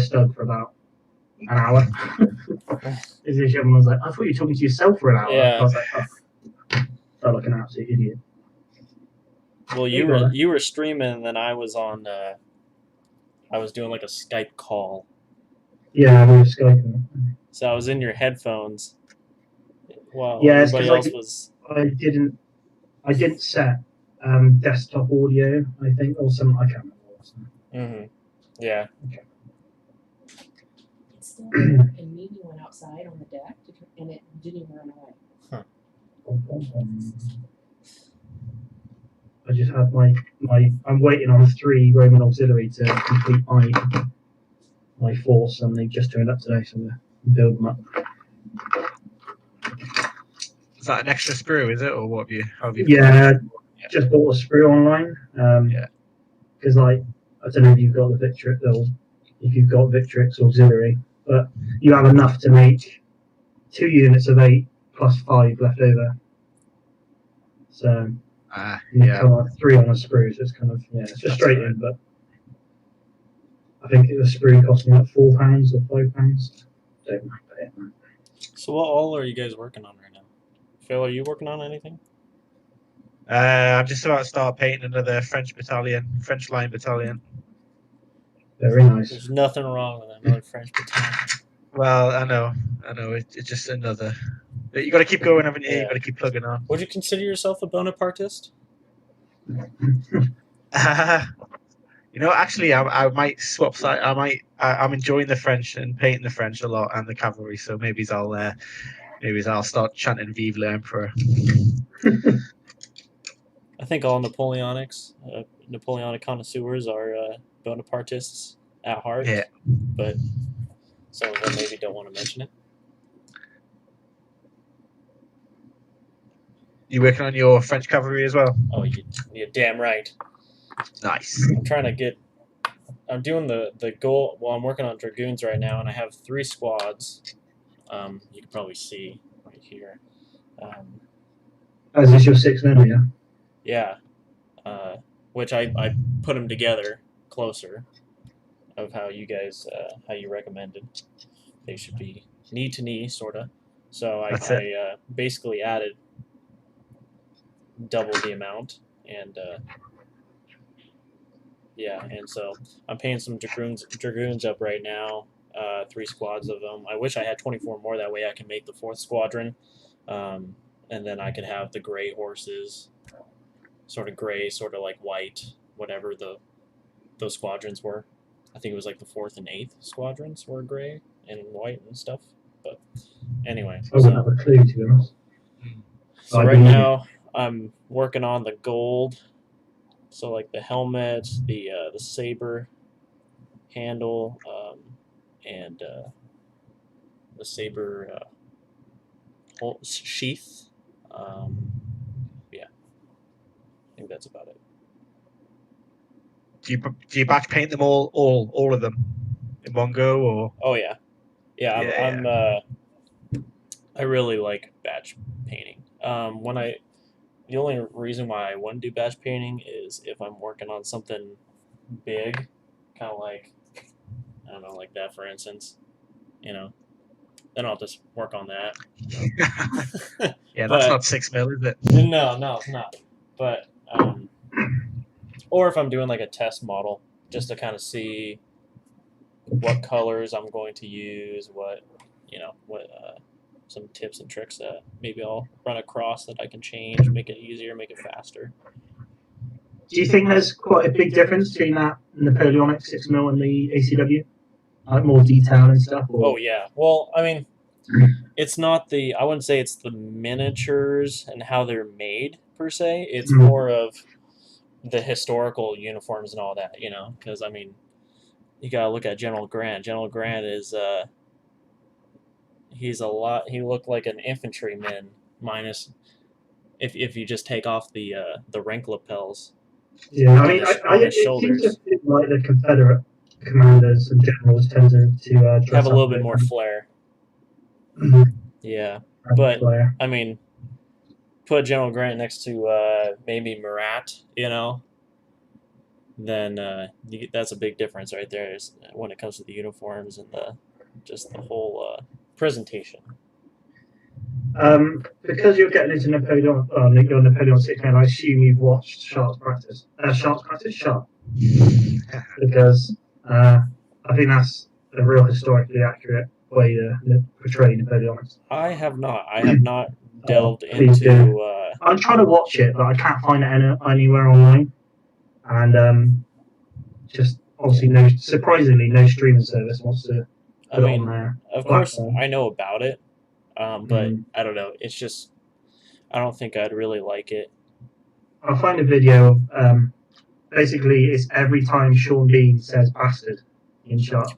stud for about an hour. This young was like, I thought you were talking to yourself for an hour. Yeah. I was like, oh, felt like an absolute idiot. Well, you were streaming, and then I was on. I was doing like a Skype call. Yeah, we were Skyping. So I was in your headphones. While Yeah, everybody else was. I didn't set desktop audio. I think or some. I can't remember. Yeah. It's still there, and Mimi went outside on the deck, and it didn't even run away. I just had my. I'm waiting on 3 Roman auxiliary to complete my force, and they just turned up today, so we're building them up. Is that an extra sprue, is it, or what have you? Yeah, just bought a sprue online. Because I don't know if you've got the Victrix, or if you've got Victrix auxiliary, but you have enough to make 2 units of 8 plus 5 left over. So you come on 3 on a sprue, so it's kind of it's frustrating, but I think the sprue cost me like £4 or £5. Don't pay it. So what all are you guys working on right now? Phil, are you working on anything? I'm just about to start painting another French line battalion. Very nice. There's nothing wrong with another French battalion. Well, I know. It's just another. You got to keep going, haven't you? Yeah. You got to keep plugging on. Would you consider yourself a Bonapartist? Actually, I might swap side. I'm enjoying the French and painting the French a lot, and the cavalry. So maybe I'll start chanting "Vive l'Empereur." I think all Napoleonic connoisseurs are Bonapartists at heart. Yeah. But some of them maybe don't want to mention it. You working on your French cavalry as well? Oh, you're damn right. Nice. I'm doing the goal. Well, I'm working on dragoons right now, and I have 3 squads. You can probably see right here. Is this your 6 now? Yeah. Yeah. Which I put them together closer of how you guys how you recommended. They should be knee to knee, sorta. So I basically added double the amount, and and so I'm painting some dragoons up right now. 3 squads of them. I wish I had 24 more. That way I can make the 4th squadron, and then I could have the gray horses, sort of gray, sort of like white, whatever those squadrons were. I think it was like the 4th and 8th squadrons were gray and white and stuff. But anyway, I wouldn't have a clue, to be honest. So right now I'm working on the gold. So like the helmet, the saber handle, and the saber sheath. I think that's about it. Do you batch paint them all of them in one go, or? Oh yeah. I really like batch painting. The only reason why I wouldn't do batch painting is if I'm working on something big, kind of like, I don't know, like that for instance, then I'll just work on that. Yeah, that's not 6 mil, is it? No, it's not. But or if I'm doing like a test model, just to kind of see what colors I'm going to use, what some tips and tricks that maybe I'll run across that I can change, make it easier, make it faster. Do you think there's quite a big difference between that Napoleonic 6 mil and the ACW? Like more detail and stuff? Or? Oh yeah. Well, I mean, it's not I wouldn't say it's the miniatures and how they're made per se. It's more of the historical uniforms and all that, because I mean, you gotta look at General Grant. General Grant is he looked like an infantryman minus if you just take off the rank lapels. Yeah, I mean, it seems to feel like the Confederate commanders and generals tend to have a little bit more flair. Yeah, but I mean, put General Grant next to maybe Murat, then that's a big difference right there. Is when it comes to the uniforms and the whole presentation. Because you're getting into Napoleon, you're Napoleon 6 man, I assume you've watched Shark's practice. Shark. Because I think that's a real historically accurate way to portray Napoleonics. I have not delved please into. I'm trying to watch it, but I can't find it anywhere online. And just obviously, surprisingly, no streaming service wants to put it on there. Of course, I know about it, but I don't know. It's just I don't think I'd really like it. I'll find a video of basically it's every time Sean Bean says bastard in Shark.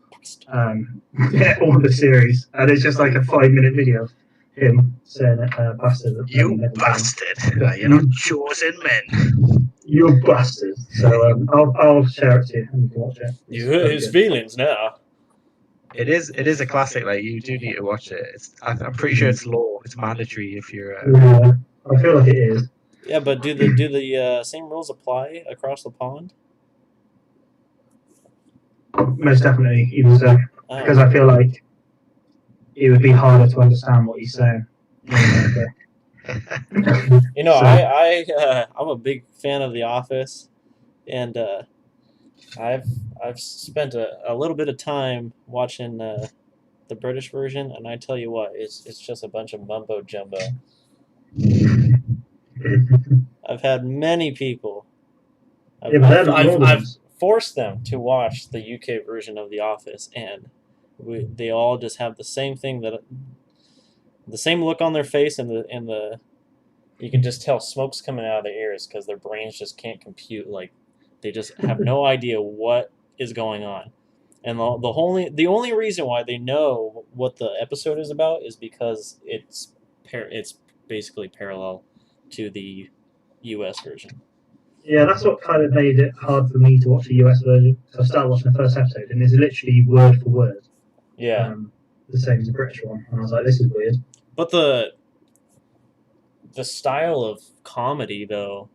All the series, and it's just like a 5-minute video of him saying bastard. You bastard! You're not chosen men. You bastard. So I'll share it to you and you can watch it. You hurt his feelings now. It is a classic. Like you do need to watch it. I'm pretty sure it's law. It's mandatory if you're. Yeah, I feel like it is. Yeah, but do the same rules apply across the pond? Most definitely, even so, because I feel like it would be harder to understand what he's saying. You know, So- I'm a big fan of The Office, and I've spent a little bit of time watching the British version, and I tell you what, it's just a bunch of mumbo jumbo. I've had many people. Yeah, but they're the I've ones. forced them to watch the UK version of The Office, and they all just have the same thing, the same look on their face, and the you can just tell smoke's coming out of their ears because their brains just can't compute. Like they just have no idea what is going on, and the only reason why they know what the episode is about is because it's basically parallel to the US version. Yeah, that's what kind of made it hard for me to watch the US version. So I started watching the first episode, and it's literally word for word. Yeah. The same as the British one. And I was like, this is weird. But the style of comedy, though,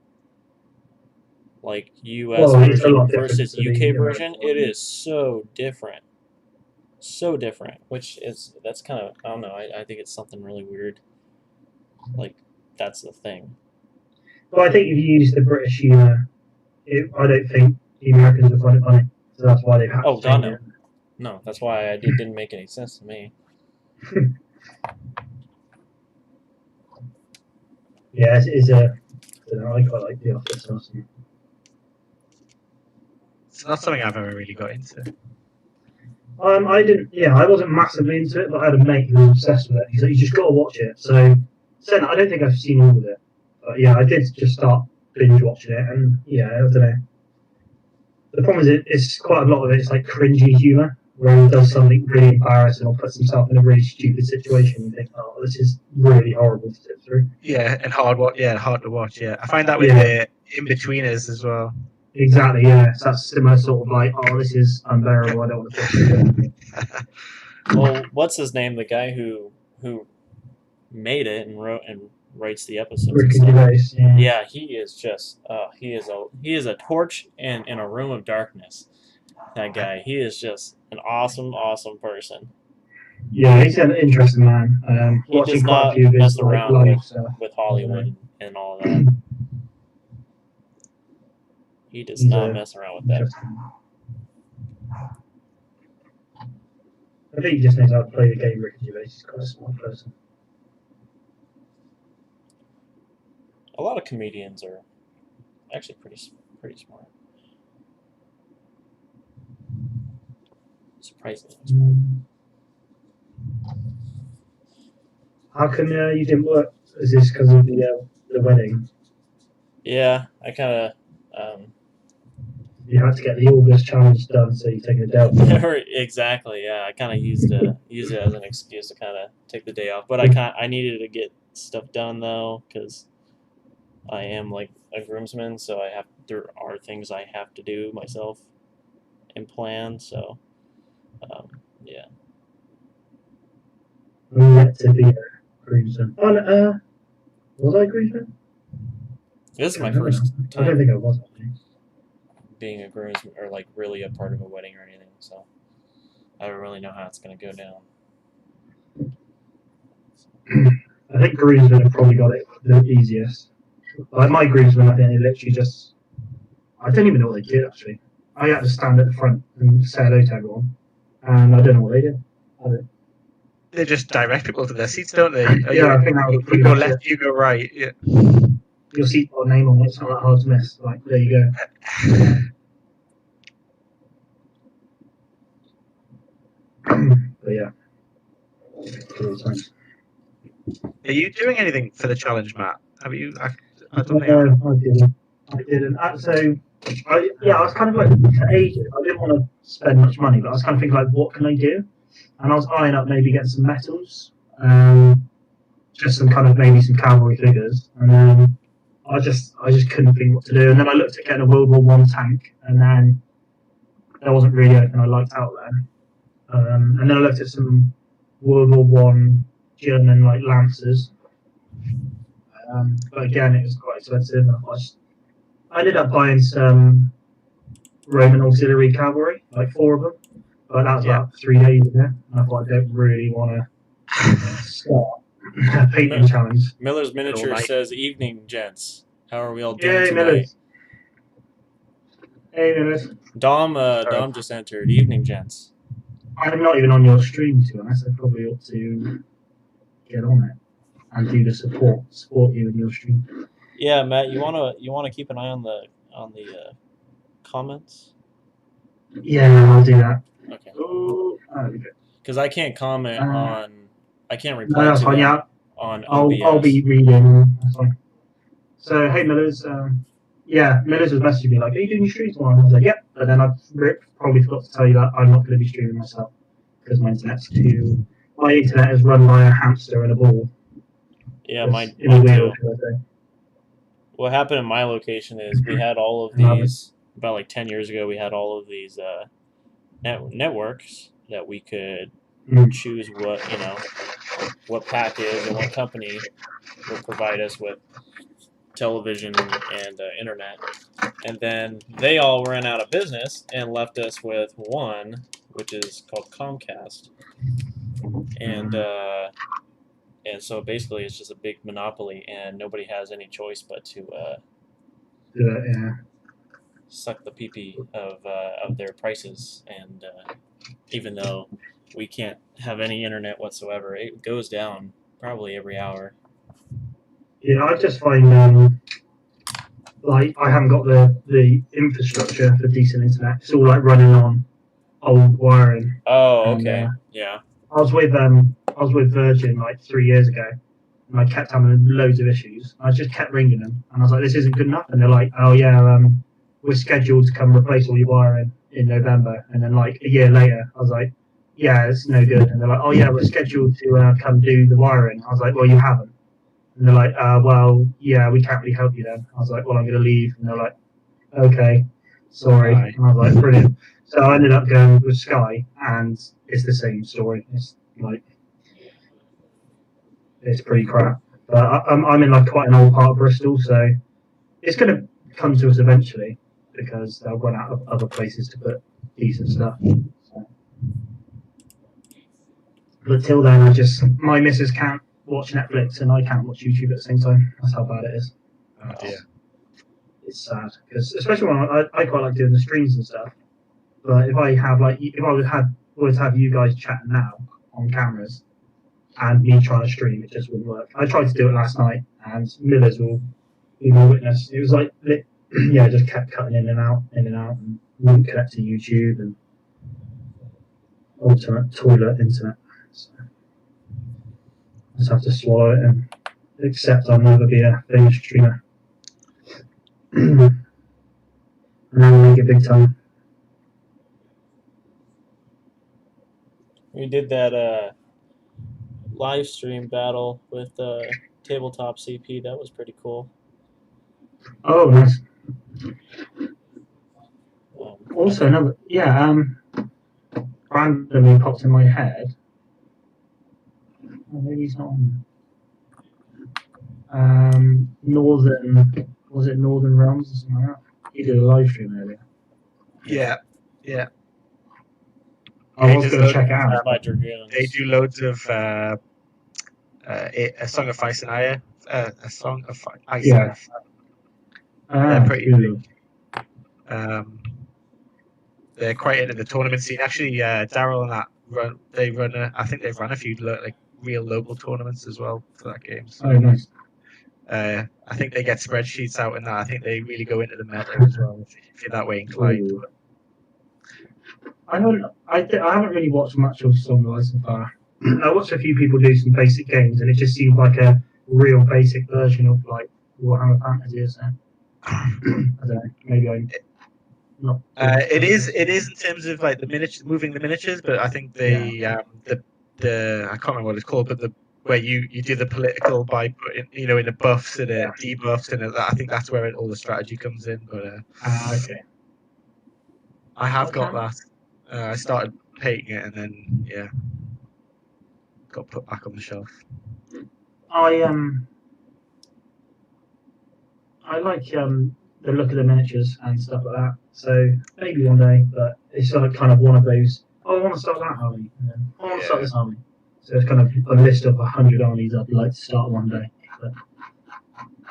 like US It's a lot version different versus to the UK US version, one. it is so different. So different. That's kind of, I don't know, I think it's something really weird. Like, that's the thing. Well, I think if you use the British humour, I don't think the Americans would find it funny. So that's why they've had Oh, to God, change no. No, that's why it didn't make any sense to me. Yeah, it's a. I don't know, I quite like The Office. Honestly. It's not something I've ever really got into. I didn't. Yeah, I wasn't massively into it, but I had a mate who was obsessed with it. He's like, "You just got to watch it." So, I don't think I've seen all of it, but yeah, I did just start binge watching it, and yeah, I don't know. The problem is, it's quite a lot of it. It's like cringy humour, where he does something really embarrassing or puts himself in a really stupid situation. You think, "Oh, this is really horrible to sit through." Yeah, and hard to watch. Yeah, I find that with Yeah. the in-betweeners as well. Exactly. Yeah, so that's similar sort of like, "Oh, this is unbearable. I don't want to watch it." Well, what's his name? The guy who made it and writes the episodes. and Ricky stuff. Gervais. Yeah, he is just he is a torch in a room of darkness. That guy, he is just an awesome person Yeah, he's an interesting man. He Watching does quite a not few of his mess around live stuff. with Hollywood and all that. He does He's not a- mess around with that. Interesting. I think he just knows how to play the game. Ricky Gervais. He's quite a smart person. A lot of comedians are actually pretty smart. Surprisingly smart. How come you didn't work? Is this because of the wedding? Yeah, I kind of. You had to get the August challenge done, so you're taking a day off. Exactly. Yeah, I kind of used it as an excuse to kind of take the day off, but I needed to get stuff done though because I am like a groomsman, so there are things I have to do myself and plan. So, yeah. I'm yet to be a groomsman. Oh, no, was I a groomsman? This is my first I don't time. think I was. Actually. being a groomsman or like really a part of a wedding or anything. So I don't really know how it's gonna go down. I think groomsmen have probably got it the easiest. Like my groomsmen, I think they literally just, I don't even know what they did actually. I had to stand at the front and say hello to everyone, and I don't know what they did. They just direct people to their seats, don't they? Yeah, I think that was You go pretty much left, you go right. Yeah. Your seat got a name on it, it's not that hard to miss. Like, there you go. But yeah. Good times. Are you doing anything for the challenge, Matt? Have you? I don't think. No, I didn't. So, I was kind of like, for ages, I didn't want to spend much money, but I was kind of thinking, like, what can I do? And I was eyeing up maybe getting some metals, just some kind of maybe some cavalry figures, and then I just couldn't think what to do. And then I looked at getting a World War One tank, and then there wasn't really anything I liked out there. And then I looked at some World War One German like Lancers, but again it was quite expensive. I ended up buying some Roman auxiliary cavalry, like 4 of them, but that was about 3 days ago. And I thought I don't really want to start a painting challenge. Miller's Miniature Alright. says, "Evening, gents. How are we all doing Hey, tonight?" Millers. Hey, Millers. Dom just entered. "Evening, gents." I'm not even on your stream, to be honest. I probably ought to get on it and do the support you in your stream. Yeah, Matt, you wanna keep an eye on the comments? Yeah, I'll do that. Okay. Oh, there we go. Because I can't comment I can't No, reply that's to fine. them Yeah, on OBS. I'll be reading. That's fine. So, hey, Millers. Yeah, Millers was messaging me like, "Are you doing your stream tomorrow?" And I was like, "Yep." But then I probably forgot to tell you that I'm not going to be streaming myself because my internet is run by a hamster and a ball. Yeah, It's mine in a too. wheel, should I say. What happened in my location is we had all of Love it. these about like 10 years ago. We had all of these networks that we could choose what package and what company would provide us with television and internet. And then they all ran out of business and left us with one, which is called Comcast. And so basically it's just a big monopoly, and nobody has any choice but to Yeah. suck the pee-pee of their prices. And even though we can't have any internet whatsoever, it goes down probably every hour. Yeah, I just find like I haven't got the infrastructure for decent internet. It's all like running on old wiring. Oh, And, okay. Yeah. I was with Virgin like 3 years ago, and I kept having loads of issues. I just kept ringing them, and I was like, "This isn't good enough." And they're like, "Oh yeah, we're scheduled to come replace all your wiring in November." And then like a year later, I was like, "Yeah, it's no good." And they're like, "Oh yeah, we're scheduled to come do the wiring." I was like, "Well, you haven't." And they're like, "Well, yeah, we can't really help you then." I was like, "Well, I'm going to leave." And they're like, "Okay, sorry." Right. And I was like, "Brilliant." So I ended up going with Sky, and it's the same story. It's like, it's pretty crap. But I'm in like quite an old part of Bristol, so it's going to come to us eventually because they'll run out of other places to put decent stuff. So. But till then, my missus can't watch Netflix and I can't watch YouTube at the same time. That's how bad it is. Oh dear. It's sad because especially when I quite like doing the streams and stuff. But if I were to have you guys chatting now on cameras and me trying to stream, it just wouldn't work. I tried to do it last night, and Millers will be my witness. It was like, yeah, just kept cutting in and out, and wouldn't connect to YouTube and ultimate toilet internet. So I just have to swallow it and accept I'll never be a famous streamer. And then make it big time. We did that live stream battle with Tabletop CP. That was pretty cool. Oh, nice. Also, another, randomly popped in my head. Oh, maybe he's not on. Was it Northern Realms or something like that? He did a live stream earlier. Yeah, yeah. I was There's going to loads- check it out. By dragoons. They do loads of a song of ice and fire, a song of ice Yeah. and pretty Cool. they're quite into the tournament scene. Actually, Daryl and that I think they've run a few like real local tournaments as well for that game. So, Oh, nice. I think they get spreadsheets out and that. I think they really go into the meta as well if you're that way inclined. Ooh. I haven't really watched much of Song of Ice and Fire. I watched a few people do some basic games, and it just seemed like a real basic version of like Warhammer Fantasy, isn't it? I don't know. Maybe I'm not. It is in terms of like the miniature moving the miniatures, but I think the I can't remember what it's called, but the where you do the political by putting in the buffs and debuffs and I think that's where all the strategy comes in. But Okay. I have got that. I started painting it and then got put back on the shelf. I like the look of the miniatures and stuff like that. So maybe one day, but it's sort of kind of one of those. Oh, I want to start that army, and then I want to start this army. So it's kind of a list of 100 armies I'd like to start one day. But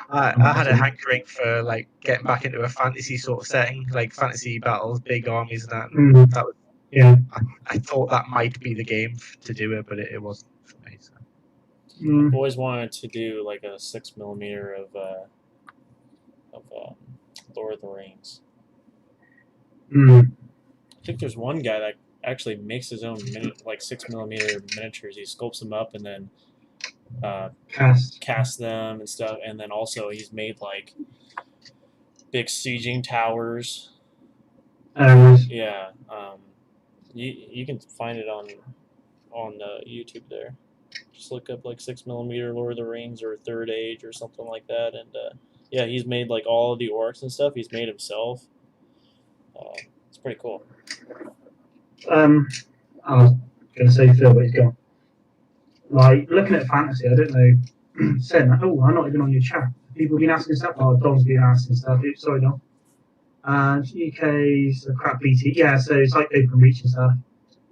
I had a hankering for like getting back into a fantasy sort of setting, like fantasy battles, big armies, and that. That was, yeah, I thought that might be the game to do it, but it wasn't for me. So. I've always wanted to do like a 6mm of Lord of the Rings. I think there's one guy that actually makes his own 6mm miniatures. He sculpts them up and then cast them and stuff. And then also he's made like big sieging towers. Yeah. You can find it on YouTube there. Just look up like 6mm Lord of the Rings or Third Age or something like that, and yeah, he's made like all of the orcs and stuff. He's made himself. It's pretty cool. I was going to say Phil, but he's gone. Like looking at fantasy, I don't know. Saying that, I'm not even on your chat. People have been asking stuff. Oh, Don's been asking stuff. Sorry, Don. UK's a crap BT. Yeah, so it's like open reach and stuff.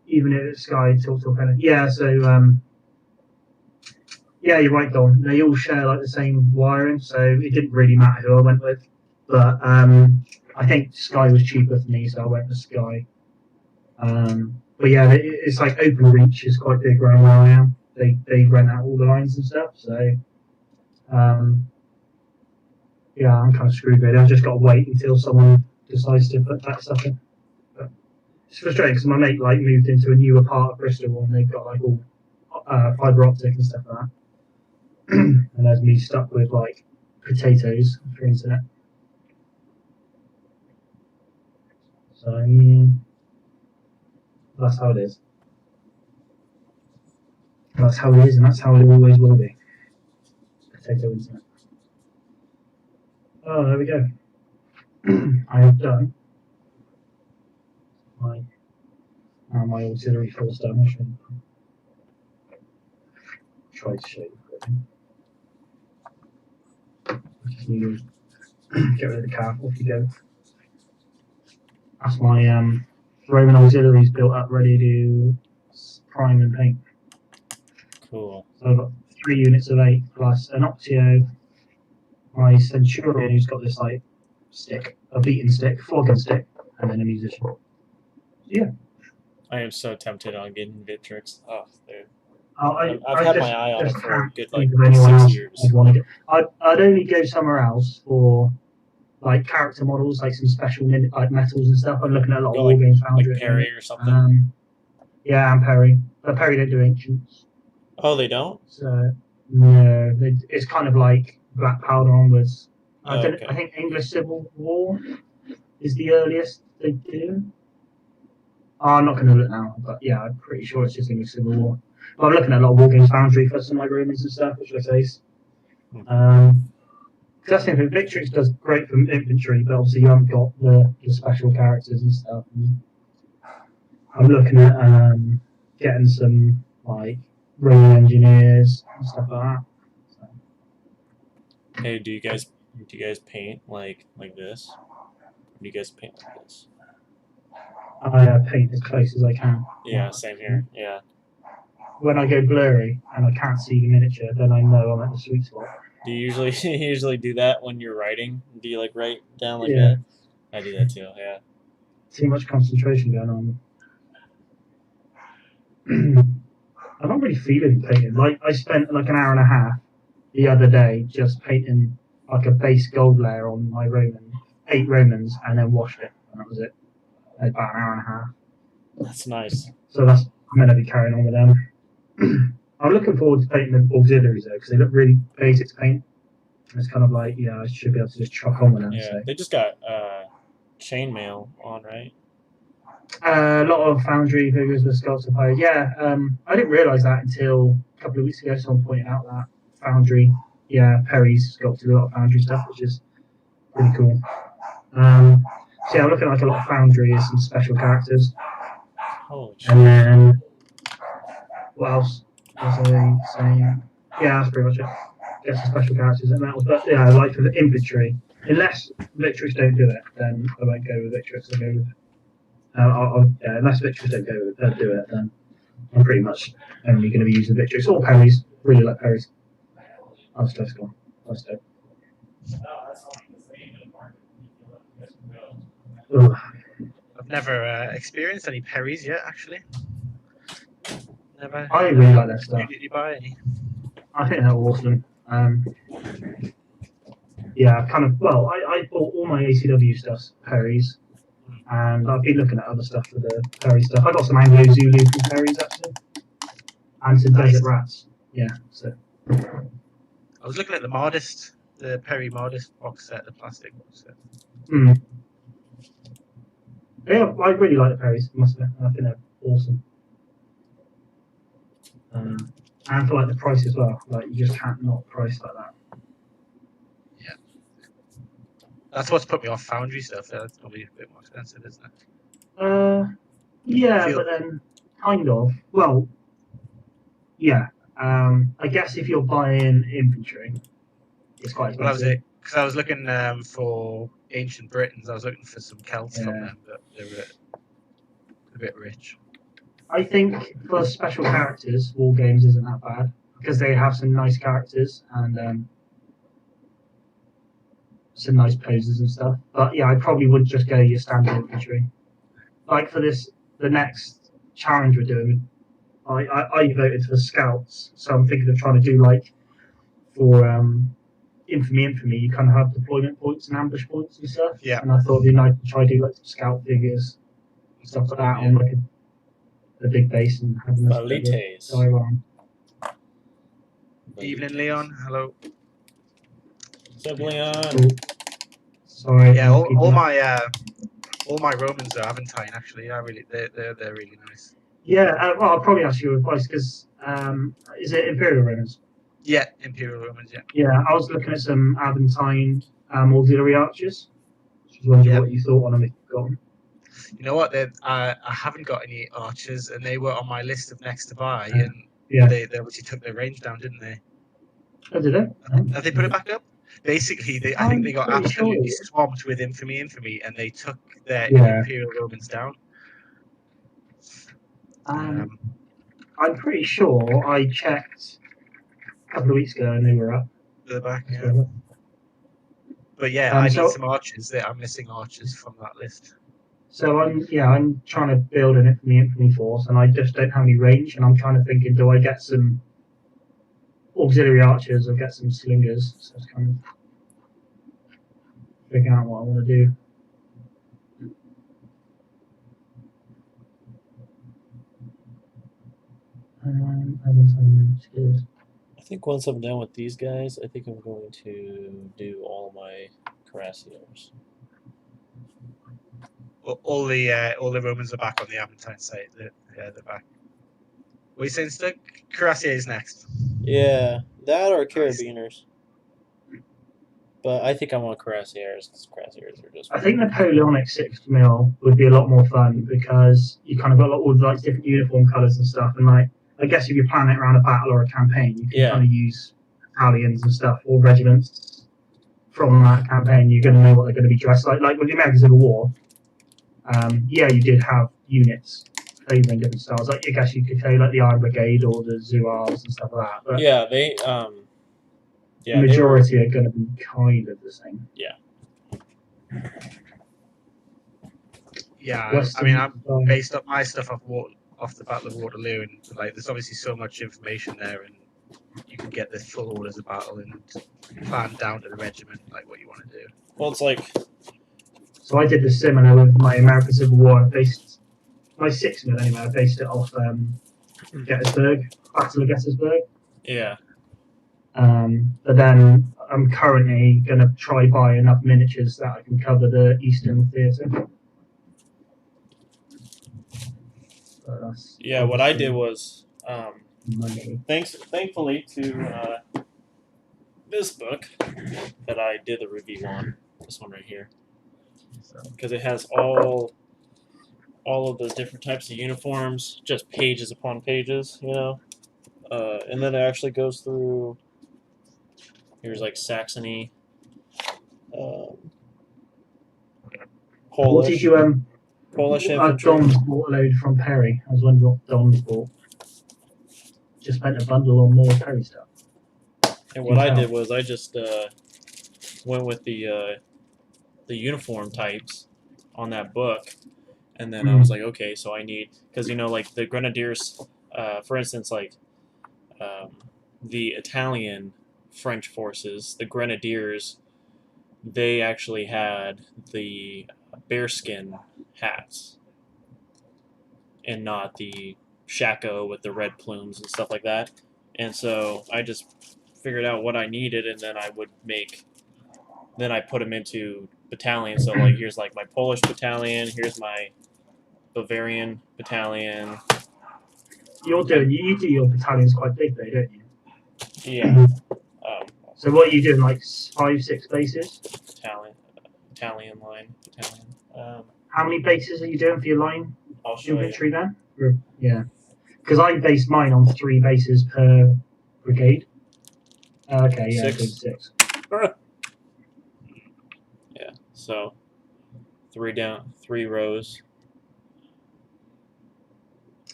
Even if Sky talk kind of. Yeah, so yeah, you're right, Don. They all share like the same wiring, so it didn't really matter who I went with. But I think Sky was cheaper for me, so I went with Sky. But yeah, it's like open reach is quite big around where I am. They rent out all the lines and stuff, so yeah, I'm kind of screwed really. I've just got to wait until someone decides to put that stuff in. But it's frustrating because my mate like moved into a newer part of Bristol and they've got like all fibre optic and stuff like that. And there's me stuck with like potatoes for internet. So yeah, that's how it is. That's how it is, and that's how it always will be. Potato internet. Oh, there we go. I have done my auxiliary force damage. Try to show you. Just need to get rid of the car. Off you go. That's my Roman auxiliaries built up, ready to prime and paint. Cool. So I've got 3 units of 8 plus an Octio, my Centurion who's got this like stick, a beaten stick, flogging stick, and then a musician. Yeah. I am so tempted on getting Victrix. Oh, dude. I've had my eye on it for a good like 6 years. I'd only go somewhere else for like character models, like some special like metals and stuff. I'm looking at a lot of War Games Foundry. Like Perry or something. Yeah, and Perry. But Perry don't do ancients. Oh, they don't? So no, it's kind of like Black Powder onwards. Okay. I think English Civil War is the earliest they do. I'm not going to look now, but yeah, I'm pretty sure it's just English Civil War. But I'm looking at a lot of War Games Foundry for some like Romans and stuff, which looks ace. That's the thing. Victrix does great for infantry, but obviously you haven't got the special characters and stuff. And I'm looking at getting some like Roman engineers and stuff like that. So. Hey, do you guys paint like this? Or do you guys paint like this? I paint as close as I can. Yeah, same here. Yeah. When I go blurry and I can't see the miniature, then I know I'm at the sweet spot. Do you usually you usually do that when you're writing? Do you like write down like Yeah. that? I do that too. Yeah. Too much concentration going on. I'm not really feeling painting. Like I spent like an hour and a half the other day just painting like a base gold layer on my Roman, 8 Romans, and then washed it, and that was it. About an hour and a half. That's nice. So I'm going to be carrying on with them. I'm looking forward to painting the auxiliaries though, because they look really basic to paint. It's kind of like, yeah, I should be able to just chuck on with them. Yeah. So. They just got chainmail on, right? A lot of Foundry figures with sculpted players. Yeah, I didn't realise that until a couple of weeks ago. Someone pointed out that Foundry, Perry's sculpted a lot of Foundry stuff, which is pretty cool. So yeah, I'm looking at like a lot of Foundry as some special characters. Holy shit. And then what else was I saying? Yeah, that's pretty much it. Get some special characters and that was, but yeah, like for the infantry, unless Victrix don't do it, then I won't go with Victrix. I'll go with. Unless Victrix don't do it, then I'm pretty much only going to be using Victrix or Perry's. Really like Perry's. Oh, stuff's gone. That's dope. Ugh. I've never experienced any Perrys yet, actually. Never. I really like that stuff. Did you buy any? I think they're awesome. Yeah, kind of. Well, I bought all my ACW stuff Perry's, and I've been looking at other stuff for the Perry stuff. I got some Anglo Zulu from Perry's actually, and some Nice. Desert Rats. Yeah, so I was looking at the Modest, the Perry Modest box set, the plastic box set. yeah, I really like the Perrys. Must admit, I think they're awesome. And for like the price as well, like you just can't not price like that. That's what's put me off Foundry stuff. That's probably a bit more expensive, isn't it? Yeah, Feel- but then kind of. Well, yeah. I guess if you're buying infantry, it's quite Well, that was expensive. it. Because I was looking for Ancient Britons. I was looking for some Celts from Yeah. them, but they were a bit rich. I think for special characters, War Games isn't that bad because they have some nice characters and some nice poses and stuff. But yeah, I probably would just go your standard infantry. Like for the next challenge we're doing, I voted for scouts, so I'm thinking of trying to do like for infamy. You kind of have deployment points and ambush points and stuff. Yeah. And I thought it'd be nice to try to do like some scout figures and stuff like that on like a big base and have them as a bit of a Valites. diorama. Evening, Leon. Hello. What's up, Leon? Cool. Sorry. Yeah, people. all my Romans are Aventine. Actually, they're really nice. Yeah, well, I'll probably ask you advice because is it Imperial Romans? Yeah, Imperial Romans. Yeah. Yeah, I was looking at some Aventine auxiliary archers. I was wondering Yeah. what you thought on them if you've got them. You know what? I haven't got any archers, and they were on my list of next to buy, and Yeah. they obviously took their range down, didn't they? Oh, did they? Have they put it back up? Basically, I think they got I'm pretty sure absolutely they did. swamped with infamy, and they took their Yeah. Imperial Romans down. I'm pretty sure I checked a couple of weeks ago and they were up. They're back. Yeah. So, But yeah, Um, I so- need some archers. I'm missing archers from that list. So I'm trying to build an infamy force, and I just don't have any range. And I'm kind of thinking, do I get some auxiliary archers or get some slingers? So it's kind of figuring out what I want to do. I think once I'm done with these guys, I think I'm going to do all my Cuirassiers. All the Romans are back on the Aventine site. They're back. What are you saying, Stug? Cuirassier is next. Yeah, that or Carabiners. But I think I want Cuirassiers because Cuirassiers are just. I think Napoleonic 6 mil would be a lot more fun because you kind of got all the like different uniform colours and stuff, and like I guess if you're planning it around a battle or a campaign, you can Yeah. kind of use battalions and stuff or regiments from that campaign. You're going to know what they're going to be dressed like. Like with the American Civil War, yeah, you did have units favouring different styles. Like I guess you could say like the Iron Brigade or the Zuars and stuff like that. But Yeah, the majority are going to be kind of the same. Yeah, I mean, I'm based up my stuff off the Battle of Waterloo, and like, there's obviously so much information there, and you can get the full orders of battle and plan down to the regiment, like what you want to do. Well, it's like, So I did the similar with my American Civil War. I based my 6 mil anyway. I based it off Gettysburg, Battle of Gettysburg. yeah. But then I'm currently going to try buy enough miniatures that I can cover the Eastern Theatre. Yeah, what I did was, money. thankfully to this book that I did the review on, this one right here, because it has all of those different types of uniforms, just pages upon pages, you know, and then it actually goes through. Here's like Saxony, What did you Polish infantry. Don's bought a load from Perry. I was wondering what Don's bought. Just spent a bundle on more Perry stuff. And what I did was I just went with the uniform types on that book, and then I was like, okay, so I need, because you know, like the Grenadiers, for instance, like the Italian French forces, the Grenadiers, they actually had the bearskin hats and not the shako with the red plumes and stuff like that. And so I just figured out what I needed, and then I put them into battalions. So like, here's like my Polish battalion, here's my Bavarian battalion. You do your battalions quite big though, don't you? Yeah. So what are you doing, like 5-6 bases? Battalion line. How many bases are you doing for your line I'll show you. infantry then? Yeah. Because I based mine on 3 bases per brigade. Okay, yeah, 6. 6. Yeah, so 3 rows.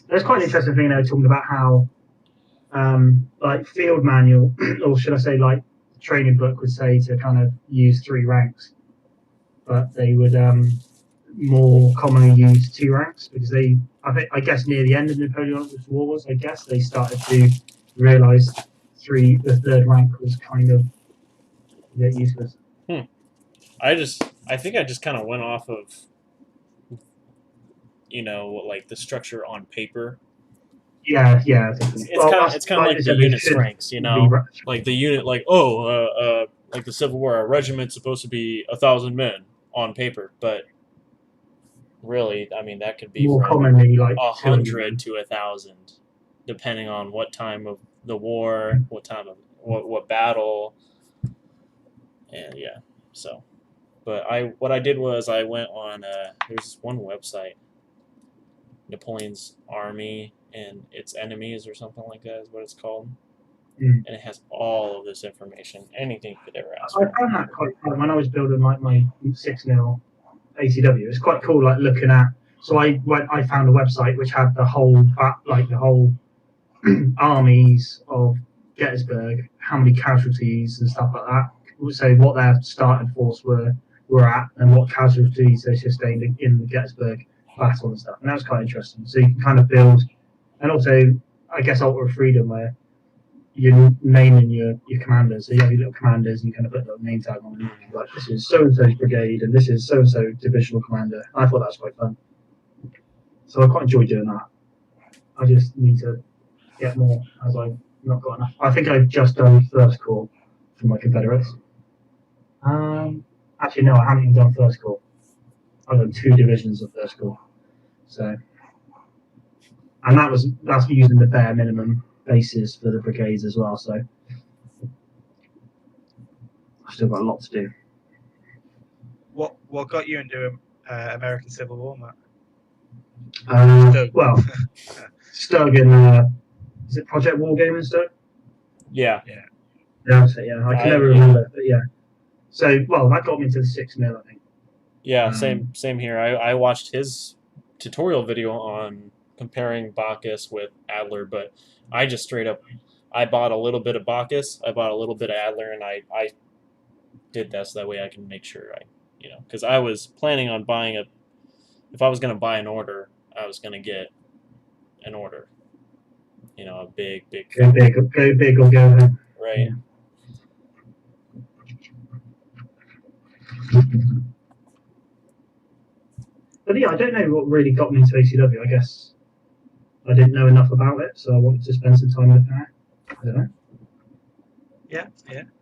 There's quite an interesting thing there talking about how, like field manual, or should I say, like training book would say to kind of use 3 ranks, but they would more commonly use 2 ranks because I guess near the end of Napoleonic Wars, I guess they started to realise the 3rd rank was kind of a bit useless. I think I just kind of went off of, you know, like the structure on paper. Yeah. It's kind of like the unit strengths, you know, like the unit, like like the Civil War, a regiment's supposed to be 1,000 men on paper, but really, I mean, that could be more from commonly like 100 to 1,000, depending on what time of the war, what time of what battle, and yeah. So, but what I did was I went on there's this one website, Napoleon's Army and its enemies or something like that is what it's called. And it has all of this information, anything you could ever ask for. I found that quite fun when I was building like my 6 mil ACW. It's quite cool, like looking at. So I found a website which had the whole armies of Gettysburg, how many casualties and stuff like that. So what their starting force were at, and what casualties they sustained in the Gettysburg battle and stuff. And that was quite interesting. So you can kind of build, and also I guess Altar of Freedom, where you're naming your commanders. So you have your little commanders, and you kind of put a little name tag on them. Like, this is so and so's brigade, and this is so and so divisional commander. I thought that was quite fun. So I quite enjoy doing that. I just need to get more, as I've not got enough. I think I've just done First Corps for my Confederates. Actually, no, I haven't even done First Corps. I've done 2 divisions of First Corps. So, and that's using the bare minimum bases for the brigades as well. So I've still got a lot to do. What got you into American Civil War, Matt? Well, Stug and is it Project Wargame and Stug? Yeah. Yeah, I can never remember, but yeah. So, well, that got me to the 6 mil, I think. Yeah, same here. I watched his tutorial video on comparing Bacchus with Adler, but I just straight up I bought a little bit of Bacchus, I bought a little bit of Adler, and I did that so that way I can make sure because I was planning on buying if I was going to buy an order, I was going to get an order, a big Go big or go home. right. Yeah. But yeah, I don't know what really got me into ACW. I guess I didn't know enough about it, so I wanted to spend some time looking at it. I don't know.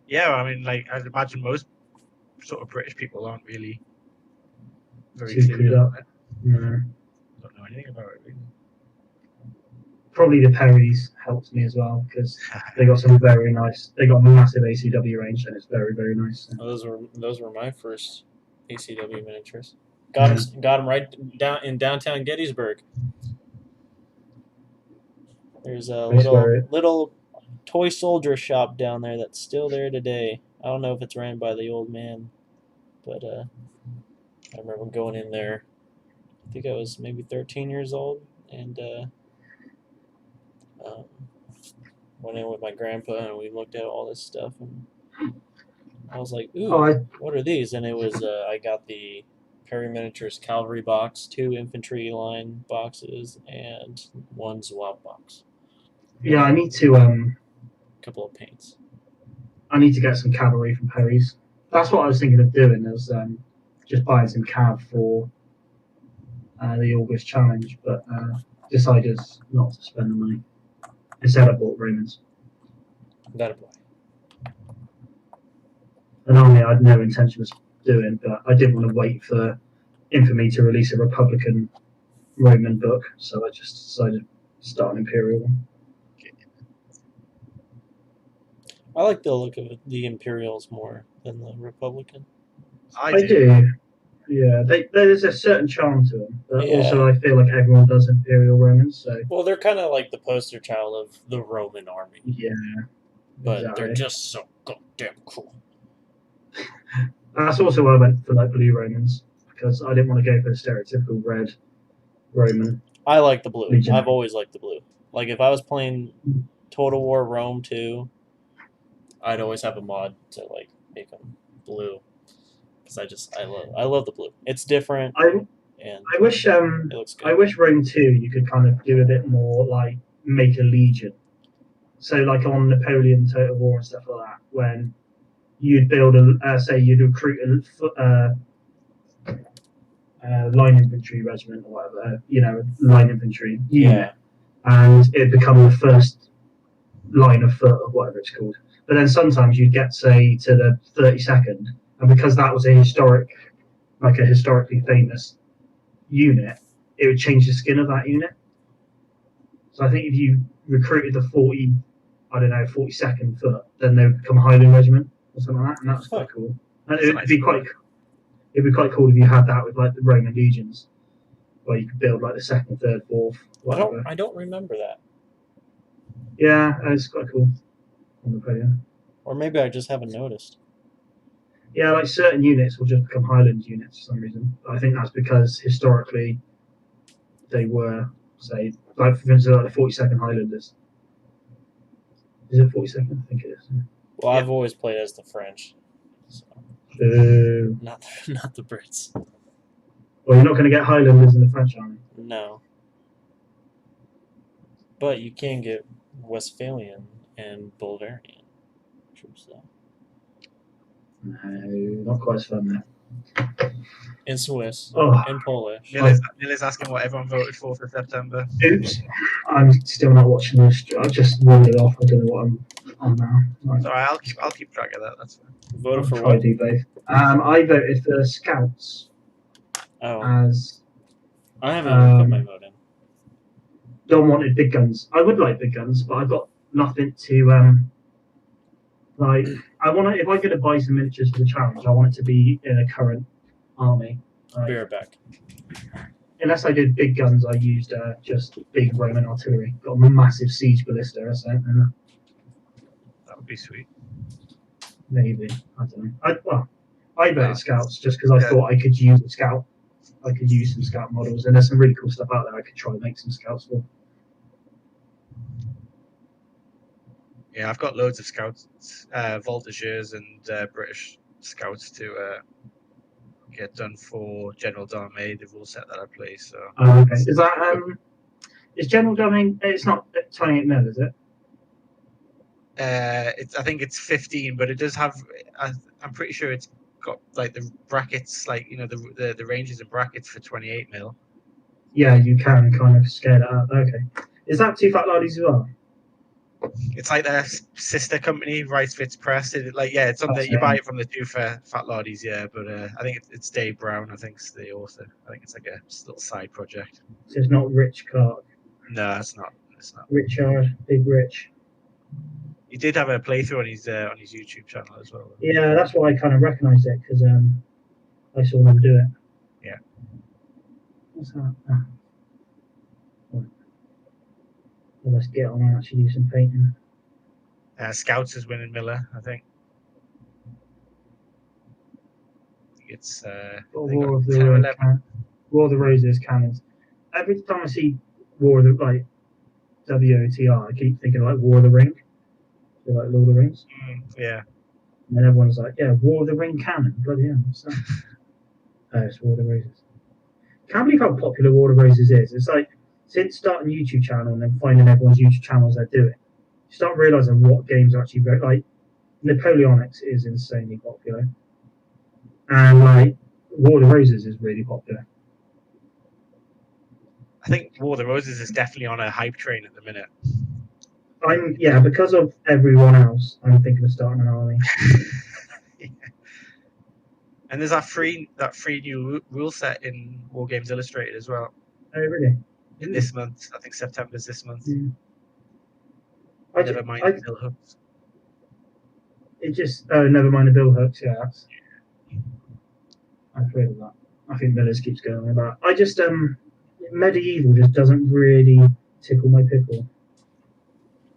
Yeah. I mean, like I'd imagine most sort of British people aren't really very Too clear clued up. about it. No. Don't know anything about it really. Probably the Perrys helped me as well because they got some very nice. They got a massive ACW range and it's very very nice. Oh, those were my first ACW miniatures. Got them right down in downtown Gettysburg. There's a little toy soldier shop down there that's still there today. I don't know if it's ran by the old man, but I remember going in there. I think I was maybe 13 years old, and went in with my grandpa, and we looked at all this stuff, and I was like, "Ooh, what are these?" And it was I got the Perry Miniatures Cavalry box, 2 infantry line boxes, and 1 Zouave box. Yeah, I need to couple of paints. I need to get some cavalry from Perry's. That's what I was thinking of doing. Was just buying some cav for the August challenge, but decided not to spend the money. Instead, I bought Romans. That a boy. An army I had no intention of doing, but I didn't want to wait for Infamy to release a Republican Roman book, so I just decided to start an Imperial one. I like the look of the Imperials more than the Republican. I do. Yeah, there's a certain charm to them, but also I feel like everyone does Imperial Romans. So they're kind of like the poster child of the Roman army. Yeah, but they're just so goddamn cool. That's also why I went for Blue Romans because I didn't want to go for the stereotypical red Roman. I like the blue. Legionary. I've always liked the blue. Like if I was playing Total War Rome 2, I'd always have a mod to make them blue. Because I love the blue. It's different. I wish it looks good. I wish Rome 2 you could kind of do a bit more make a legion. So on Napoleon Total War and stuff like that, when you'd build you'd recruit a line infantry regiment or whatever, line infantry unit, and it'd become the first line of foot or whatever it's called. But then sometimes you'd get, say, to the 32nd, and because that was a historically famous unit, it would change the skin of that unit. So I think if you recruited the 42nd foot, then they would become a Highland regiment or something like that, and that was quite cool. And it'd be quite cool if you had that with the Roman legions, where you could build the 2nd, 3rd, 4th. Whatever. I don't remember that. Yeah, it's quite cool. On the podium. Or maybe I just haven't noticed. Yeah, certain units will just become Highland units for some reason. I think that's because historically they were, say, for instance, the 42nd Highlanders. Is it 42nd? I think it is. Well, I've always played as the French. So. Not the Brits. Well, you're not going to get Highlanders in the French army. No. But you can get Westphalian and Bulgarian troops, though. No, not quite as fun there. In Swiss, in Polish. Neil is asking what everyone voted for September. Oops, I'm still not watching this. I just wandered off. I don't know what I'm on now. Right. Sorry, I'll keep track of that. That's fine. Voted for what? what? I do both. I voted for Scouts. Oh. As I haven't put my vote in. Don wanted big guns. I would like big guns, but I've got nothing to I want to. If I'm going to buy some miniatures for the challenge, I want it to be in a current army. Be right back. Unless I did big guns, I used just big Roman artillery. Got a massive siege ballista or something. That would be sweet. Maybe, I don't know. I voted scouts just because I thought I could use a scout. I could use some scout models, and there's some really cool stuff out there. I could try and make some scouts for. Yeah, I've got loads of scouts, voltigeurs and British scouts to get done for General Darmay, the rule set that I play. So. Oh, okay. Is that is General Darmay? It's not 28 mil, is it? I think it's 15, but it does have. I'm pretty sure it's got like the brackets, like the ranges and brackets for 28 mil. Yeah, you can kind of scale it up. Okay. Is that Too Fat Lardies as well? It's like their sister company, Rice Fits Press. It's on the. You buy it from the Too Fat Lardies, yeah. But I think it's Dave Brown. I think is the author. I think it's like a little side project. So it's not Rich Clark. No, it's not. It's not. Richard, Big Rich. He did have a playthrough on his YouTube channel as well. Yeah, that's why I kind of recognised it because I saw them do it. Yeah. What's that? Oh. Well, let's get on and actually do some painting. Scouts is winning Miller, I think. It's War of the Roses cannons. Every time I see War of the WOTR, I keep thinking like War of the Ring. So like Lord of the Rings. Yeah. And then everyone's like, yeah, War of the Ring cannon. Bloody hell, what's that? Oh, it's War of the Roses. Can't believe how popular War of the Roses is. It's like, since starting a YouTube channel and then finding everyone's YouTube channels they're doing, you start realising what games are actually very, like, Napoleonics is insanely popular. And, like, War of the Roses is really popular. I think War of the Roses is definitely on a hype train at the minute. Because of everyone else, I'm thinking of starting an army. Yeah. And there's that free new rule set in War Games Illustrated as well. Oh, really? In this month, I think September's this month. Yeah. Never mind the bill hooks. Never mind the bill hooks. Yeah, I've heard of that. I think Miller's keeps going on that. Medieval just doesn't really tickle my pickle.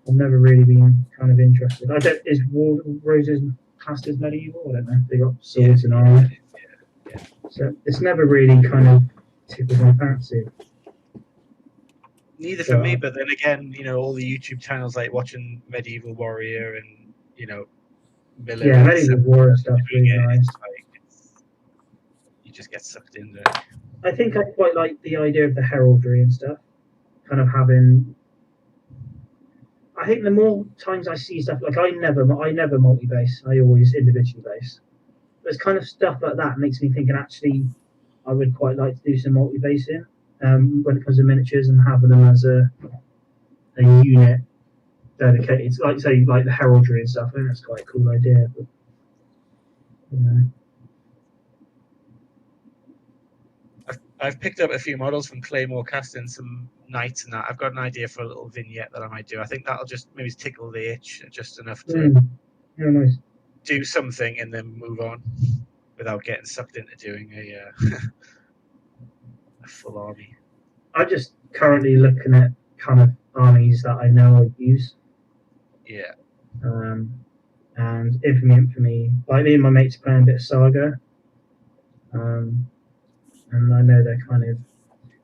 I've never really been kind of interested. Is War Roses classed as medieval? I don't know. They got swords and armor. Yeah. So it's never really kind of tickled my fancy. Neither for me, but then again, all the YouTube channels like watching Medieval Warrior and Miller. Yeah, Medieval Warrior stuff really nice. You just get sucked into. I think I quite like the idea of the heraldry and stuff. Kind of having. I think the more times I see stuff like I never multi-base. I always individually base. There's kind of stuff like that makes me think, and actually, I would quite like to do some multi-basing when it comes to miniatures and having them as a unit dedicated. Like say like the heraldry and stuff. I think that's quite a cool idea. But I've picked up a few models from Claymore Casting, some knights and that. I've got an idea for a little vignette that I might do. I think that'll just maybe tickle the itch just enough to nice. Do something and then move on without getting sucked into doing a full army. I'm just currently looking at kind of armies that I know I use. Yeah. And Infamy. Like me and my mates playing a bit of Saga. And I know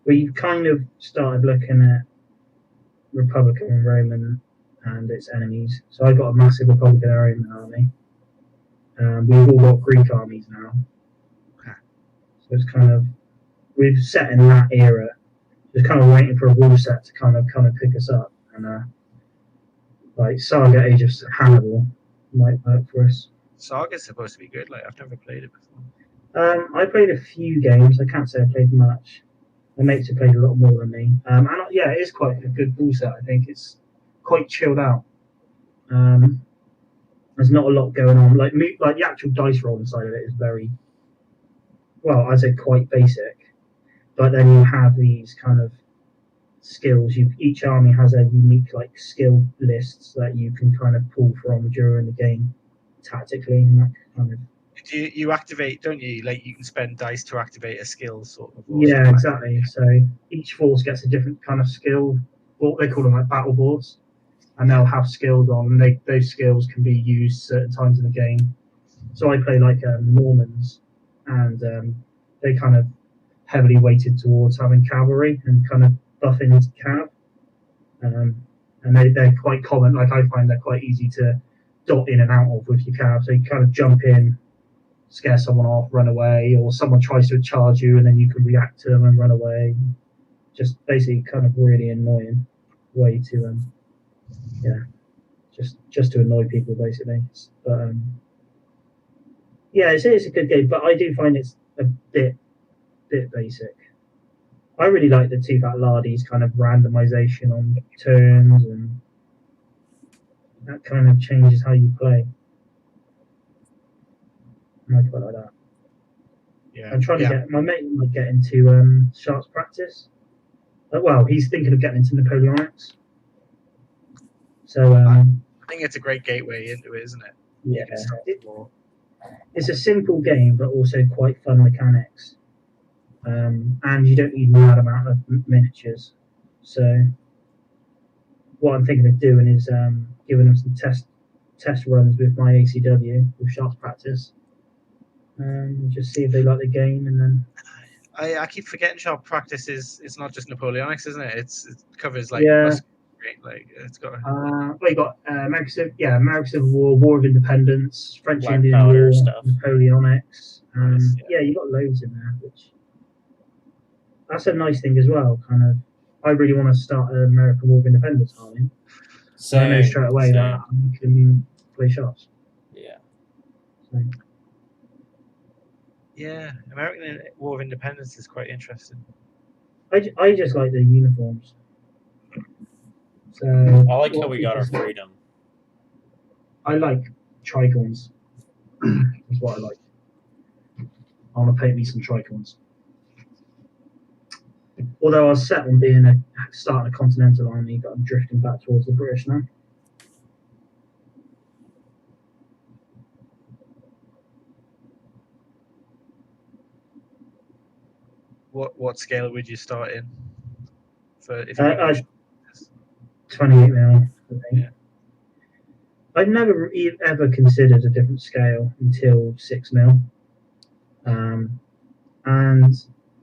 we've kind of started looking at Republican and Roman and its enemies. So I got a massive Republican and Roman army. We've all got Greek armies now. Okay. So it's kind of, we've set in that era, just kind of waiting for a rule set to kind of pick us up. And like Saga Age of Hannibal might work for us. Saga's supposed to be good. Like I've never played it before. I played a few games. I can't say I played much. My mates have played a lot more than me. It is quite a good rule set. I think it's quite chilled out. There's not a lot going on. Like the actual dice rolling side of it is very, well, I'd say quite basic. But then you have these kind of skills. Each army has a unique like skill lists that you can kind of pull from during the game tactically, and that kind of. You activate, don't you? Like you can spend dice to activate a skill, sort of. Yeah, exactly. So each force gets a different kind of skill. What they call them like battle boards, and they'll have skills on. And those skills can be used certain times in the game. So I play like Normans, and they kind of heavily weighted towards having cavalry and kind of buffing into cav. And they're quite common. Like I find they're quite easy to dot in and out of with your cav. So you kind of jump in, scare someone off, run away, or someone tries to charge you and then you can react to them and run away. Just basically kind of really annoying way to just to annoy people basically. But yeah, it's a good game, but I do find it's a bit basic. I really like the Too Fat Lardy's kind of randomization on turns, and that kind of changes how you play. And I quite like that. Yeah. I'm trying to get my mate might get into Sharps Practice. Well, he's thinking of getting into Napoleonics. So I think it's a great gateway into it, isn't it? yeah, You can start more. it's a simple game, but also quite fun mechanics. And you don't need a mad amount of miniatures. So what I'm thinking of doing is giving them some test runs with my ACW with Sharps Practice. Just see if they like the game, and then I keep forgetting Sharp Practice it's not just Napoleonics, isn't it? It covers like Yeah. like it's got well, you got American Civil War, War of Independence, French Black Indian Powder War, stuff. Napoleonics. Nice, yeah, you got loads in there, which that's a nice thing as well. Kind of, I really want to start an American War of Independence army. So I know straight away that I can play Sharps. Yeah. So, yeah, American War of Independence is quite interesting. I just like the uniforms. So I like how we got our freedom. I like tricorns. That's what I like. I want to paint me some tricorns. Although I was set on being starting a continental army, but I'm drifting back towards the British now. What scale would you start in? For if you 28 mil. I think. Yeah. I've never ever considered a different scale until 6 mil. And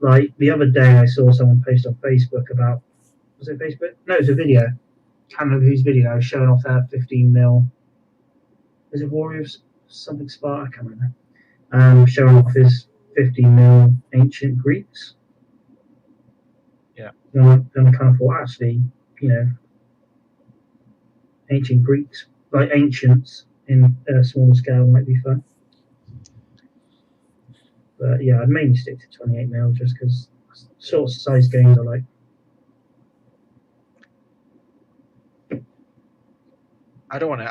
like the other day, I saw someone post on Facebook about, was it Facebook? No, it was a video. Can't remember whose video. Showing off their 15 mil. Is it Warriors? Something Sparta? I can't remember. Showing off his 15 mil ancient Greeks. Yeah. Then I kind of thought, actually, ancient Greeks, like ancients in a smaller scale, might be fun. But yeah, I'd mainly stick to 28 mil just because sort of size games I like. I don't want to.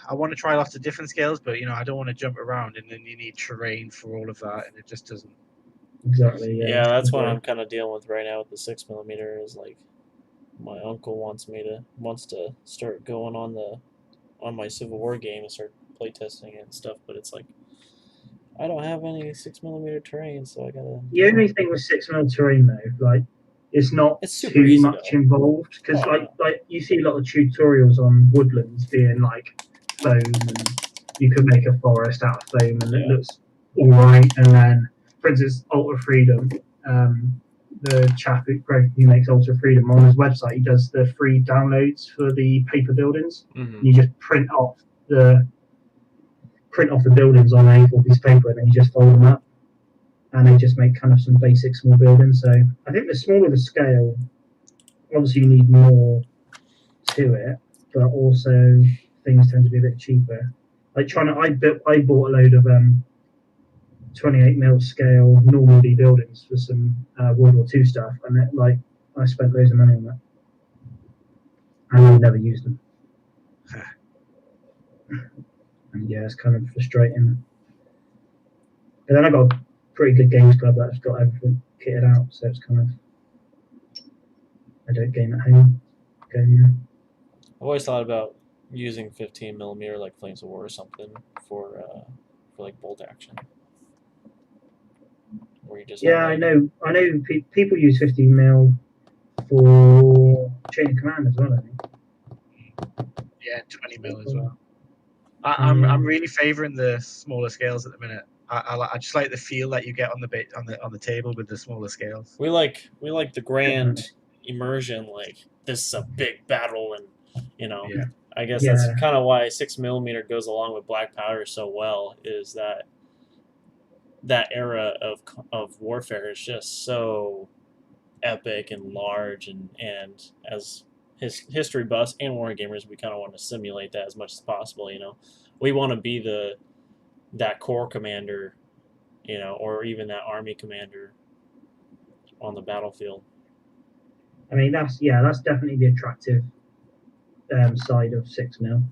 I want to try lots of different scales, but I don't want to jump around, and then you need terrain for all of that, and it just doesn't. Exactly. Yeah, that's what I'm kind of dealing with right now with the 6mm. Is like my uncle wants to start going on my Civil War game and start playtesting it and stuff, but it's like I don't have any 6mm terrain, so I gotta. The only thing with 6 mil terrain though, like it's not super too easy, much though. involved because like you see a lot of tutorials on woodlands being like foam, and you could make a forest out of foam, and it looks all right. And then, for instance, Ultra Freedom, the chap who makes Ultra Freedom on his website, he does the free downloads for the paper buildings. Mm-hmm. You just print off the buildings on a A4 piece of paper, and then you just fold them up, and they just make kind of some basic small buildings. So I think the smaller the scale, obviously you need more to it, but also things tend to be a bit cheaper. Like I bought a load of 28 mil scale Normandy buildings for some World War II stuff, and I spent loads of money on that, and I never used them. And yeah, it's kind of frustrating. But then I got a pretty good games club that's got everything kitted out, so it's kind of, I don't game at home. I've always thought about using 15mm like Flames of War or something for like bolt action. Where you just I know people use 15 mil for chain of command as well, I think. Yeah, 20 mil as well. I'm really favouring the smaller scales at the minute. I just like the feel that you get on the table with the smaller scales. We like the grand immersion. Like this is a big battle, and Yeah. I guess Yeah. that's kind of why 6mm goes along with black powder so well. Is that era of warfare is just so epic and large, and as history buffs and war gamers, we kind of want to simulate that as much as possible. We want to be that corps commander, or even that army commander on the battlefield. I mean, that's definitely the attractive side of 6mm.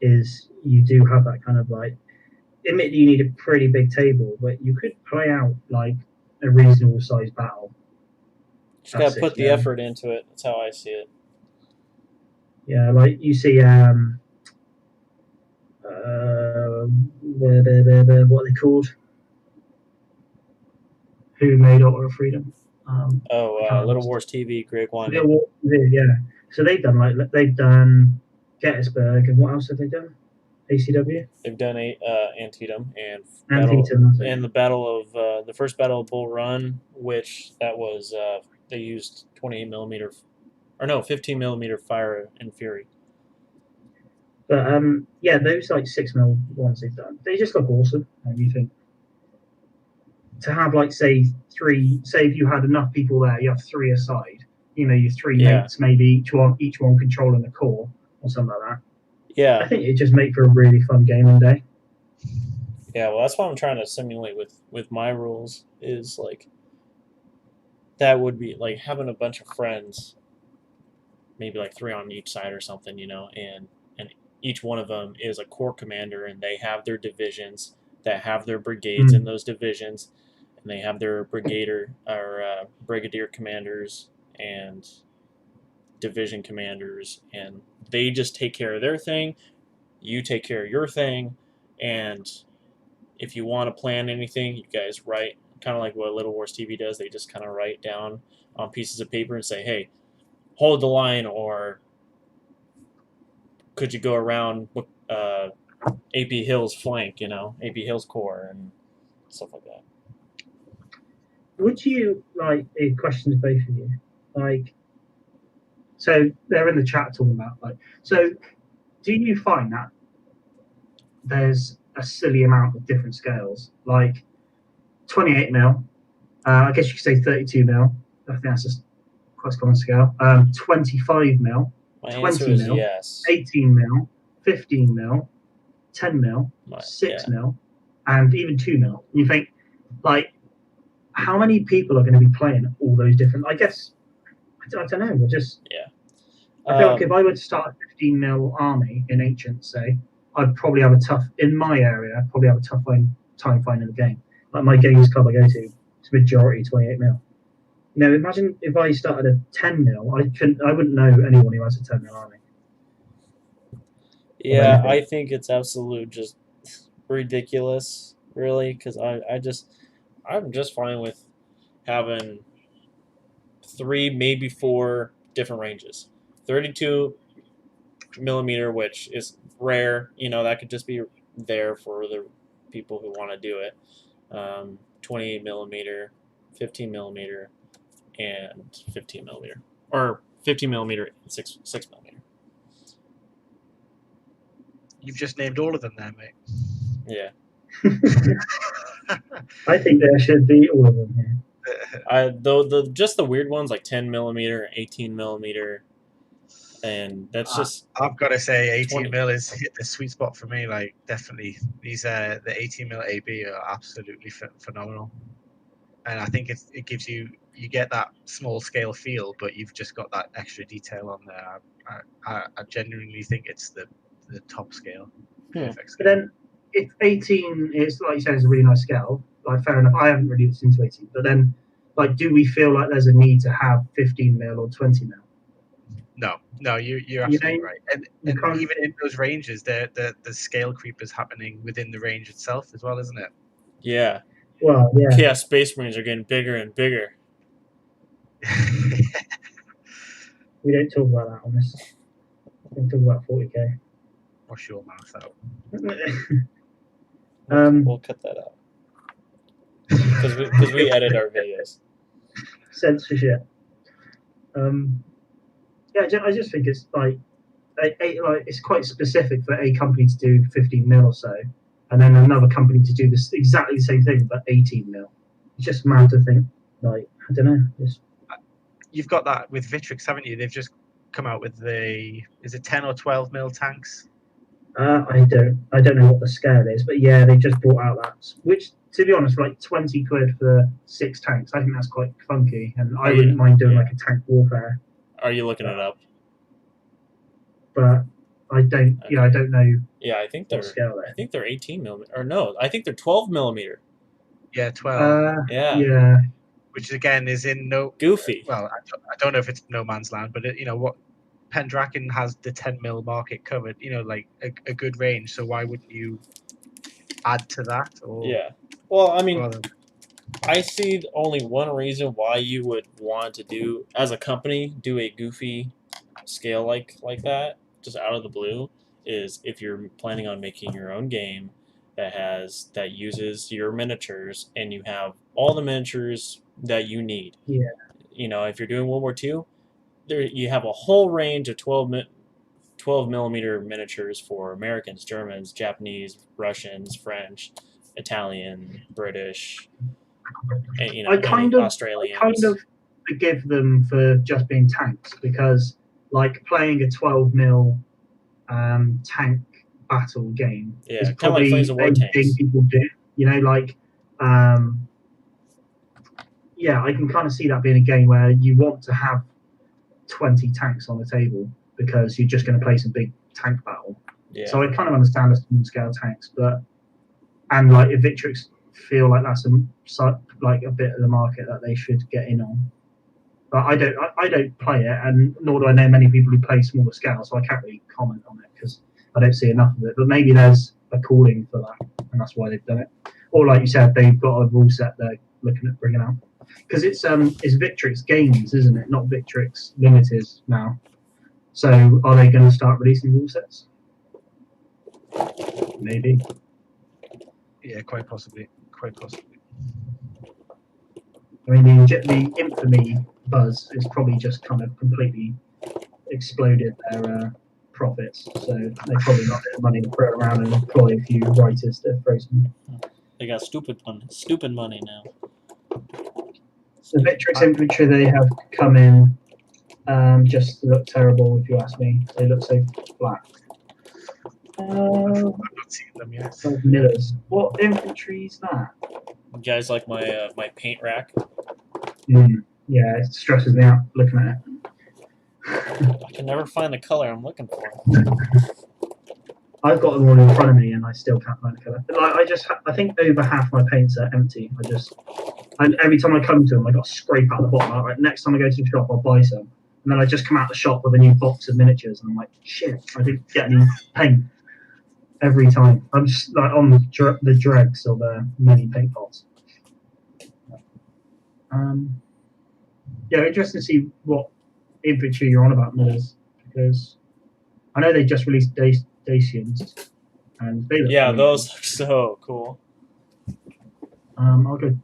Is you do have that kind of like, admittedly you need a pretty big table, but you could play out like a reasonable sized battle. Just got to put the effort into it. That's how I see it. Yeah, like you see, what are they called? Who made Altar of Freedom? Little Wars TV, Greg Wanda. Yeah. So they've done Gettysburg, and what else have they done? ACW. They've done Antietam and Antietam, the first battle of Bull Run, which that was they used 28mm, or no, 15mm fire and fury. But yeah, those like 6mm ones they've done, they just look awesome. And you think to have like say if you had enough people there, you have 3 aside. You have 3 mates, maybe each one controlling a core or something like that. Yeah, I think it just make for a really fun gaming day. Yeah, well, that's what I'm trying to simulate with my rules. Is like that would be like having a bunch of friends, maybe like 3 on each side or something, and each one of them is a corps commander, and they have their divisions that have their brigades in those divisions, and they have their brigadier commanders and division commanders, and they just take care of their thing. You take care of your thing, and if you want to plan anything, you guys write, kind of like what Little Wars TV does. They just kind of write down on pieces of paper and say, hey, hold the line, or could you go around AP Hill's flank, AP Hill's core and stuff like that. Would you, like, the questions both of you, like, so they're in the chat talking about, like, so do you find that there's a silly amount of different scales, like 28mm, I guess you could say 32mm, I think that's just quite a common scale, 25mm, 20mm, yes. 18mm, 15mm, 10mm, 6mm, and even 2mm. You think, like, how many people are going to be playing all those different? I guess I don't know. We're just I feel like if I were to start a 15mm army in Ancient, say, I'd probably have a tough time finding the game. Like my games club I go to, it's majority 28mm. Imagine if I started a 10mm. I wouldn't know anyone who has a 10mm army. Yeah, I think it's absolute just ridiculous, really, because I'm just fine with having 3, maybe 4 different ranges. 32mm, which is rare, that could just be there for the people who want to do it. 28mm, 15mm, and 15mm, or 15mm and 6mm. You've just named all of them there, mate. Yeah. I think there should be all of them here. Just the weird ones like 10mm, 18mm, and that's just. I've got to say, 18mm has hit the sweet spot for me. Like, definitely, the 18mm AB are absolutely phenomenal, and I think it gives you get that small scale feel, but you've just got that extra detail on there. I genuinely think it's the top scale. Perfect scale. But then, if 18 is, like you said, is a really nice scale, like, fair enough. I haven't really listened to 18, but then, like, do we feel like there's a need to have 15mm or 20mm? No, you're absolutely right. And even in those ranges, the scale creep is happening within the range itself as well, isn't it? Yeah. Well, yeah. Chaos Space Marines are getting bigger and bigger. We don't talk about that on this. We talk about 40k. Wash your mouth out. We'll cut that out because we edit our videos. Censorship. Yeah, I just think it's like it's quite specific for a company to do 15 mil or so, and then another company to do this exactly the same thing but 18 mil. It's just mad to think. Like, I don't know. You've got that with Victrix, haven't you? They've just come out with is it 10 or 12 mil tanks? I don't know what the scale is, but yeah, they just brought out that. Which, to be honest, for like 20 quid for 6 tanks, I think that's quite funky, and I wouldn't mind doing like a tank warfare. Are you looking it up? But I don't. Okay. Yeah, I don't know. Yeah, I think they're. Scale I think they're 18 millimeter, or no, I think they're 12 millimeter. Yeah, 12. Yeah. Which again is in Goofy. Well, I don't know if it's no man's land, but what Pendragon has the 10 mil market covered. Like a good range. So why wouldn't you add to that? Or yeah. Well, I mean, I see only one reason why you would want to as a company, do a goofy scale like that, just out of the blue, is if you're planning on making your own game that uses your miniatures, and you have all the miniatures that you need. Yeah. If you're doing World War II, you have a whole range of 12 millimeter miniatures for Americans, Germans, Japanese, Russians, French, Italian, British, and, Australians. I kind of forgive them for just being tanks, because like playing a 12 mil tank battle game is probably like a thing people do. Yeah, I can kind of see that being a game where you want to have 20 tanks on the table because you're just going to play some big tank battle. Yeah. So I kind of understand the small scale tanks, and like if Victrix feel like that's a bit of the market that they should get in on. But I don't play it, and nor do I know many people who play smaller scale, so I can't really comment on it because I don't see enough of it. But maybe there's a calling for that, and that's why they've done it. Or like you said, they've got a rule set they're looking at bringing out. Because it's Victrix Games, isn't it? Not Victrix Limited now. So are they going to start releasing rule sets? Maybe. Yeah, quite possibly. I mean, the Infamy buzz is probably just kind of completely exploded their profits. So they've probably got a bit of money to throw around and employ a few writers to throw some. They got stupid money now. The Victrix Infantry they have come in just look terrible, if you ask me. They look so flat. I've not seen them yet. Millers. What infantry is that? You guys like my my paint rack? Yeah, it stresses me out looking at it. I can never find the color I'm looking for. I've got them all in front of me, and I still can't find the color. Like I think over half my paints are empty. And every time I come to them, I got to scrape out the bottom. Right, next time I go to the shop, I'll buy some. And then I just come out the shop with a new box of miniatures, and I'm like, shit, I didn't get any paint. Every time. I'm just like on the dregs of many paint pots. Yeah, interesting to see what infantry you're on about, Millers, because I know they just released Dacians, and they look those look so cool. I'll go.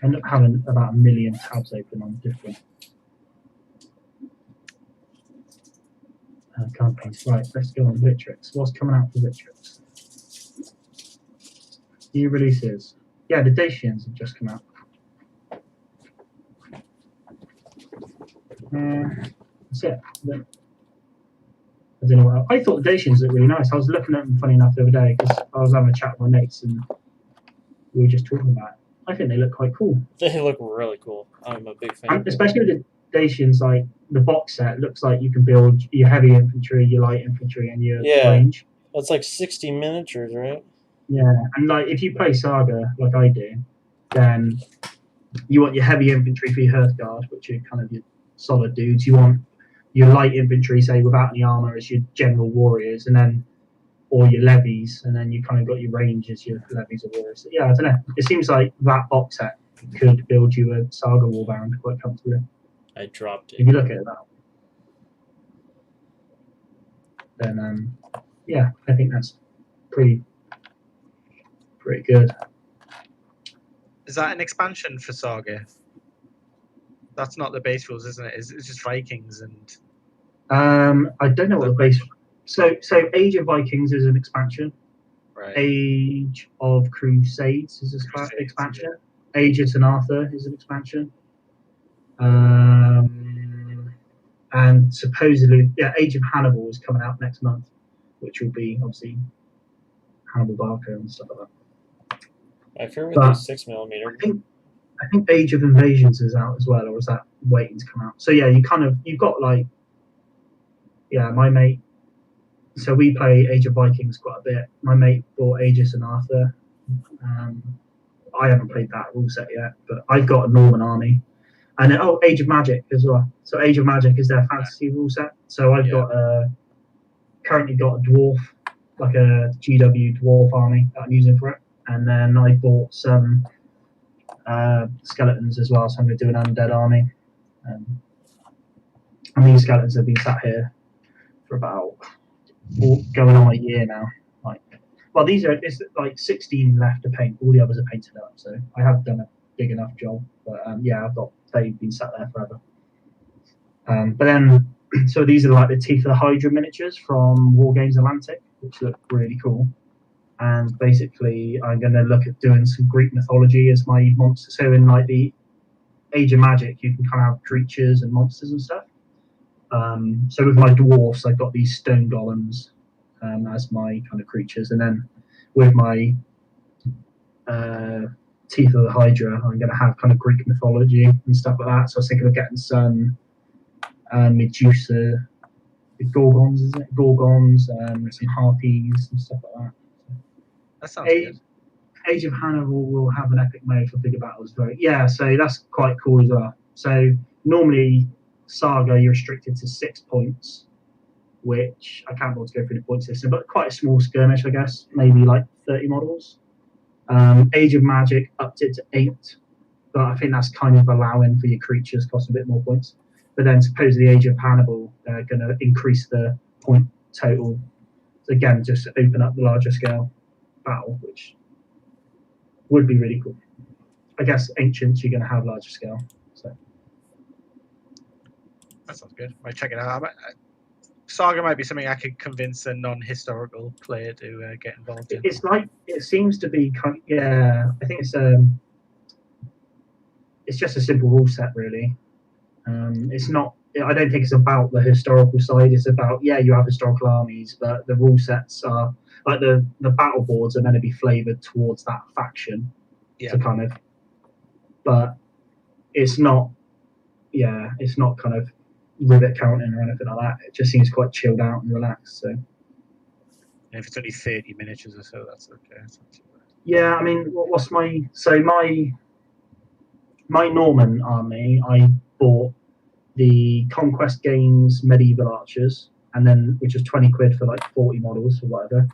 I end up having about 1 million tabs open on different campaigns. Right, let's go on Victrix. What's coming out for Victrix? New releases. Yeah, the Dacians have just come out. That's it. I don't know what else. I thought the Dacians looked really nice. I was looking at them, funny enough, the other day because I was having a chat with my mates and we were just talking about it. I think they look quite cool. They look really cool. I'm a big fan. And especially with the Dacians, like the box set looks like you can build your heavy infantry, your light infantry, and your range. That's like 60 miniatures, right? Yeah, and like if you play Saga like I do, then you want your heavy infantry for your Hearthguard, which are kind of your solid dudes. You want your light infantry, say without any armor, as your general warriors, and then or your levies, and then you kind of got your range as your levies or warriors. So, yeah, I don't know. It seems like that box set could build you a Saga warband quite comfortably. I dropped it. If you look at it that way. Then yeah, I think that's pretty good. Is that an expansion for Saga? That's not the base rules, isn't it? It's just Vikings and. I don't know what the base. So Age of Vikings is an expansion. Right. Age of Crusades is an expansion. Age of St. Arthur is an expansion. And supposedly, Age of Hannibal is coming out next month, which will be obviously Hannibal Barca and stuff like that. I fear with these 6mm. I think Age of Invasions is out as well, or is that waiting to come out? So yeah, you've got like, my mate. So we play Age of Vikings quite a bit. My mate bought Age of St. Arthur. I haven't played that rule set yet, but I've got a Norman army. And then, Age of Magic as well. So Age of Magic is their fantasy rule set. So I've currently got a dwarf, like a GW dwarf army that I'm using for it. And then I bought some skeletons as well. So I'm going to do an undead army. And these skeletons have been sat here for about going on a year now. It's like 16 left to paint. All the others are painted up. So I have done a big enough job. But they've been sat there forever. But then, so these are like the Teeth of the Hydra miniatures from Wargames Atlantic, which look really cool. And basically, I'm going to look at doing some Greek mythology as my monster. So in like the Age of Magic, you can kind of have creatures and monsters and stuff. So with my dwarfs, I've got these stone golems as my kind of creatures, and then with my Teeth of the Hydra, I'm going to have kind of Greek mythology and stuff like that. So I was thinking of getting some Medusa, Gorgons, is it? Gorgons, some Harpies and stuff like that. That sounds good. Age of Hannibal will have an epic mode for bigger battles. So that's quite cool as well. So normally Saga, you're restricted to 6 points, which I can't bother to go through the point system, but quite a small skirmish, I guess, maybe like 30 models. Age of Magic upped it to 8, but I think that's kind of allowing for your creatures cost a bit more points. But then supposedly Age of Hannibal, they're going to increase the point total. So again, just open up the larger scale battle, which would be really cool. I guess Ancients, you're going to have larger scale. So that sounds good. Might check it out. Saga might be something I could convince a non-historical player to get involved in. It seems to be kind of, I think it's just a simple rule set, really. It's not. I don't think it's about the historical side. It's about you have historical armies, but the rule sets are like the battle boards are meant to be flavored towards that faction. To kind of, but it's not. Yeah, it's not kind of rivet counting or anything like that. It just seems quite chilled out and relaxed. So. And if it's only 30 miniatures or so, that's okay. Yeah, I mean, what's my Norman army? I bought the Conquest Games Medieval Archers, and then which was 20 quid for like 40 models or whatever,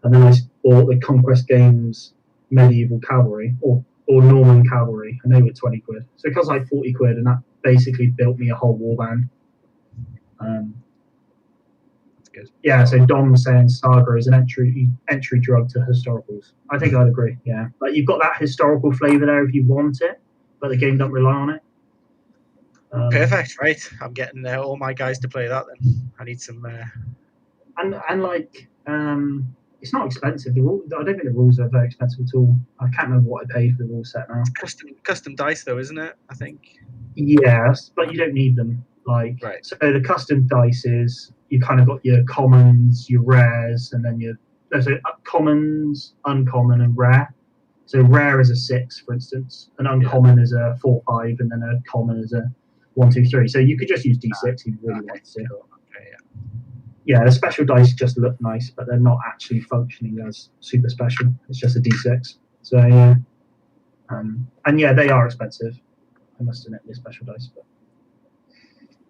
and then I bought the Conquest Games Medieval Cavalry or Norman Cavalry, and they were 20 quid. So it cost like 40 quid, and that basically built me a whole warband. That's good. Yeah, so Dom's saying Saga is an entry drug to historicals. I think I'd agree. Yeah, but you've got that historical flavour there if you want it, but the game don't rely on it. Perfect, right? I'm getting all my guys to play that then. I need some. And like, it's not expensive. I don't think the rules are very expensive at all. I can't remember what I paid for the rule set now. It's custom dice though, isn't it? I think. Yes, but you don't need them. Like, right. So the custom dice is you kind of got your commons, your rares, and then there's commons, uncommon, and rare. So rare is a 6, for instance. An uncommon is a 4, 5, and then a common is a 1, 2, 3. So you could just use D6 if you really want to. Okay, yeah, the special dice just look nice, but they're not actually functioning as super special. It's just a D6. So yeah, and yeah, they are expensive. I must admit, the special dice, but.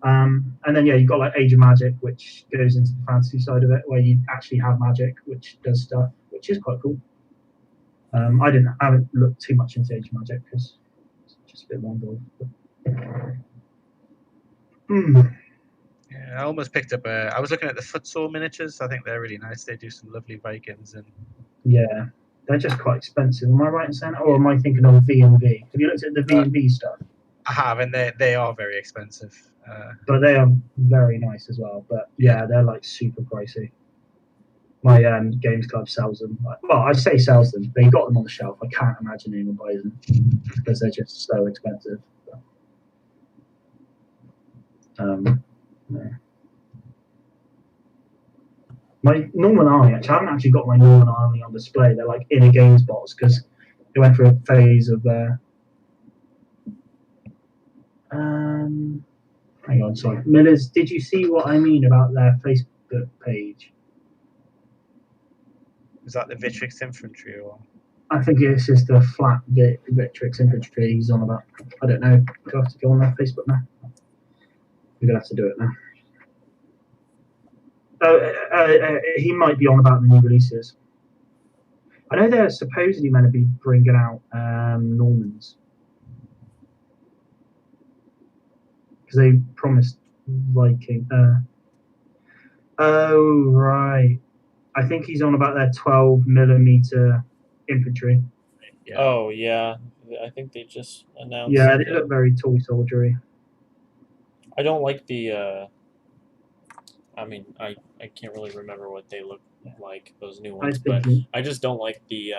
And then you've got like Age of Magic, which goes into the fantasy side of it, where you actually have magic, which does stuff, which is quite cool. I haven't looked too much into Age of Magic because it's just a bit long. Yeah, Yeah, I almost picked up I was looking at the futsal miniatures. I think they're really nice. They do some lovely Vikings and Yeah, they're just quite expensive. Am I right in saying that? Or am I thinking of V&V? Have you looked at the V&V stuff? I have, and they are very expensive. But they are very nice as well. But yeah, they're like super pricey. My games club sells them. Well, I say sells them. They got them on the shelf. I can't imagine anyone buys them because they're just so expensive. Yeah. My Norman Army, actually, I haven't actually got my Norman Army on display. They're like in a games box because they went through a phase of. Hang on, sorry. Millers, did you see what I mean about their Facebook page? Is that the Vitrix Infantry or? I think it's just the flat Vitrix Infantry he's on about. I don't know. Do I have to go on their Facebook now? We're going to have to do it now. He might be on about the new releases. I know they're supposedly meant to be bringing out Normans. Because they promised Viking. Oh, right. I think he's on about their 12mm infantry. Yeah. Oh, yeah. I think they just announced. Yeah, they look very toy soldiery. I don't like the. I mean, I can't really remember what they look like, those new ones, but I just don't like the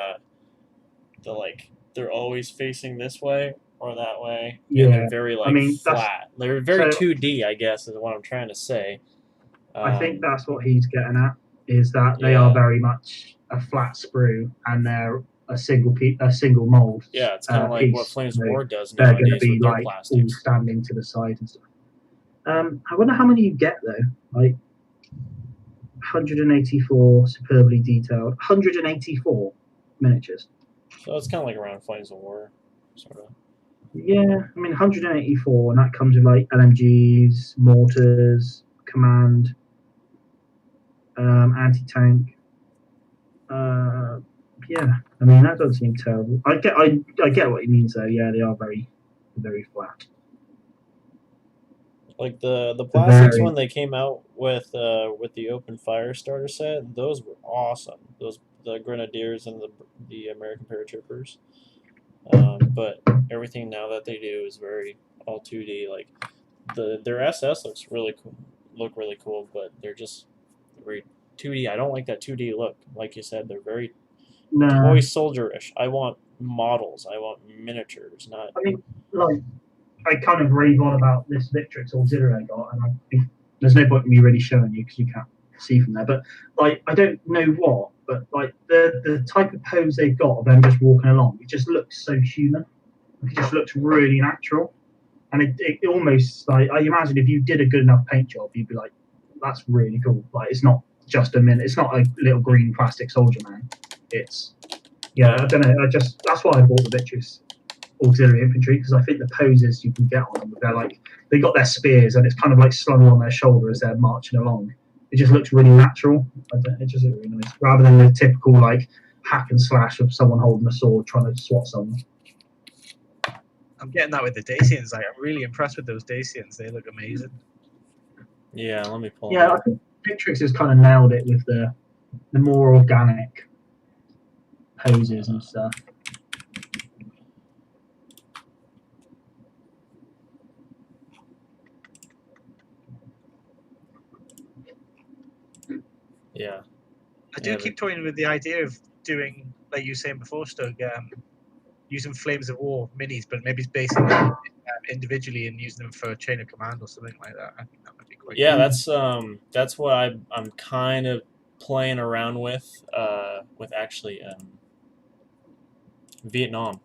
like they're always facing this way or that way. Yeah, and they're very flat. They're very 2D, I guess, is what I'm trying to say. I think that's what he's getting at, is that they are very much a flat sprue and they're a single mold. Yeah, it's kind of like what Flames of War does they're nowadays going to be with their like plastics. all standing to the side and stuff. I wonder how many you get though. Like 184 superbly detailed, 184 miniatures. So it's kind of like around Flames of War, sort of. Yeah, I mean 184, and that comes with like LMGs, mortars, command, anti-tank. Yeah, I mean that doesn't seem terrible. I get what he means though. Yeah, they are very, very flat. Like the plastics when they came out with the open fire starter set, those were awesome. The Grenadiers and the American Paratroopers. But everything now that they do is very all 2D. Like their SS looks really cool, but they're just very 2D. I don't like that 2D look. Like you said, they're very toy soldierish. I want models. I want miniatures, not. I mean, like, I kind of rave on about this Victrix auxiliary I got, and I think there's no point in me really showing you because you can't see from there. But like, I don't know what, but like the type of pose they've got of them just walking along, it just looks so human. It just looks really natural, and it almost like I imagine if you did a good enough paint job, you'd be like, that's really cool. Like, it's not just a minute. It's not a little green plastic soldier man. It's I don't know. That's why I bought the Victrix auxiliary infantry, because I think the poses you can get on them, they're like they got their spears and it's kind of like slung on their shoulder as they're marching along. It just looks really natural. It just looks really nice, rather than the typical like hack and slash of someone holding a sword trying to swat someone. I'm getting that with the Dacians. Like, I'm really impressed with those Dacians. They look amazing. Yeah, let me pull. Yeah, I think Victrix has kind of nailed it with the more organic poses and stuff. Yeah. I do keep toying with the idea of doing, like you were saying before, Stug, using Flames of War minis, but maybe basing them individually and using them for Chain of Command or something like that. I think that would be quite cool. That's what I'm kind of playing around with actually Vietnam.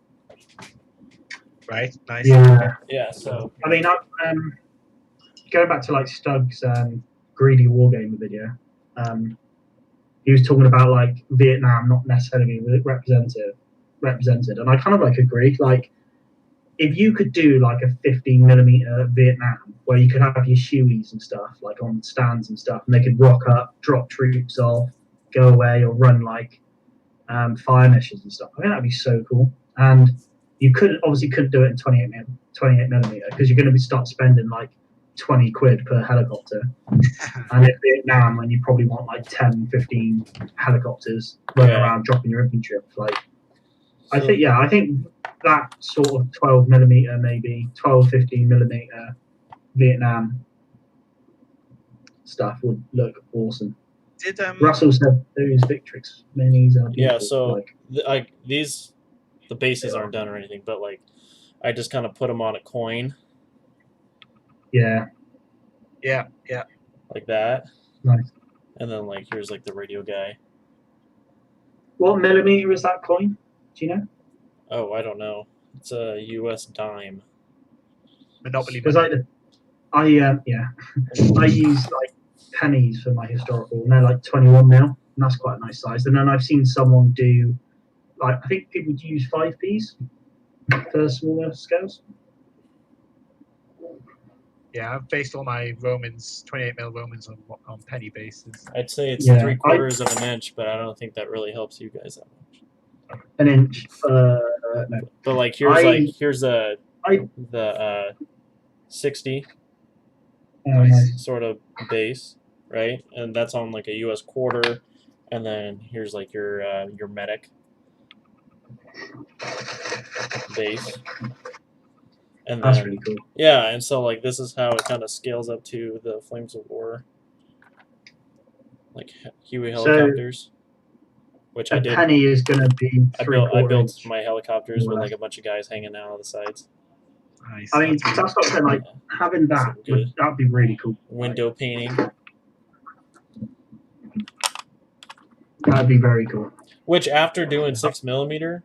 Right. Nice. Yeah. Yeah. So I mean, going back to like Stug's greedy wargaming video. He was talking about like Vietnam not necessarily being represented, and I kind of like agree. Like, if you could do like a 15mm Vietnam where you could have your Hueys and stuff like on stands and stuff, and they could rock up, drop troops off, go away, or run like fire missions and stuff. I think that'd be so cool. And you couldn't do it in 28mm because you're going to start spending like 20 quid per helicopter. And in Vietnam, when you probably want like 10, 15 helicopters running around dropping your infantry off, like, I think that sort of 12 millimeter, maybe 12, 15 millimeter Vietnam stuff would look awesome. Did Russell said those Victrix minis are beautiful. Yeah, so like, the bases aren't done or anything, but like I just kind of put them on a coin. Yeah. Like that. Nice. And then like here's like the radio guy. What millimeter is that coin? Do you know? Oh, I don't know. It's a U.S. dime. Monopoly. Because I use like pennies for my historical, and they're like 21 mil, and that's quite a nice size. And then I've seen someone do, like, I think people use 5p's for smaller scales. Yeah, I've based all my Romans, 28mm Romans on penny bases. I'd say it's 3/4 of an inch, but I don't think that really helps you guys that much. An inch? No. But like here's the 60 sort of base, right? And that's on like a U.S. quarter, and then here's like your medic base. And that's then, really cool. Yeah, and so like this is how it kind of scales up to the Flames of War, like Huey helicopters, which I did. Penny is going to be I built my helicopters with like a bunch of guys hanging out on the sides. Nice. I mean, that's what I'm saying. Like having that, that'd be really cool. Window painting. That'd be very cool. Which after doing 6mm,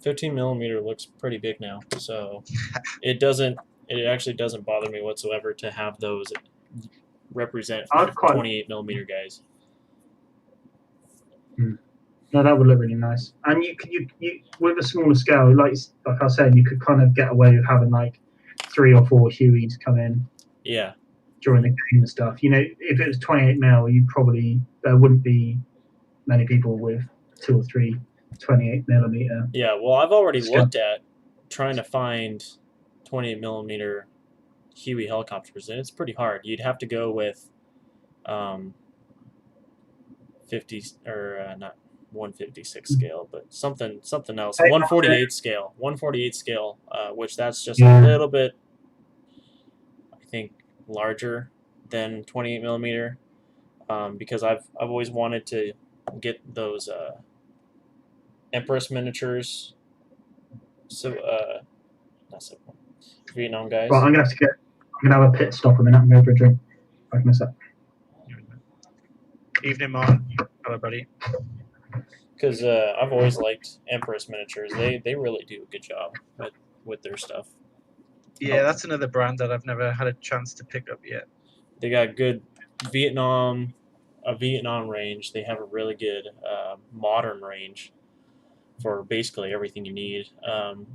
15mm looks pretty big now. So it actually doesn't bother me whatsoever to have those represent 28mm guys. No, that would look really nice. And you with a smaller scale, like I was saying, you could kind of get away with having like 3 or 4 Hueys come in. Yeah. During the game and stuff. You know, if it was 28mm, there wouldn't be many people with 2 or 3 28mm. Yeah, well, I've already looked at trying to find 28mm Huey helicopters, and it's pretty hard. You'd have to go with 50 or not 156 scale, but something else. 148 scale. 148 scale, which that's just a little bit, I think, larger than 28mm, because I've always wanted to get those Empress miniatures. So not so Vietnam guys. Well, I'm gonna have a pit stop a minute. I'm going for a drink. Back in a sec. Evening, Mark. Hello, buddy. Because I've always liked Empress miniatures. They really do a good job with their stuff. Yeah, that's another brand that I've never had a chance to pick up yet. They got good Vietnam range. They have a really good modern range for basically everything you need.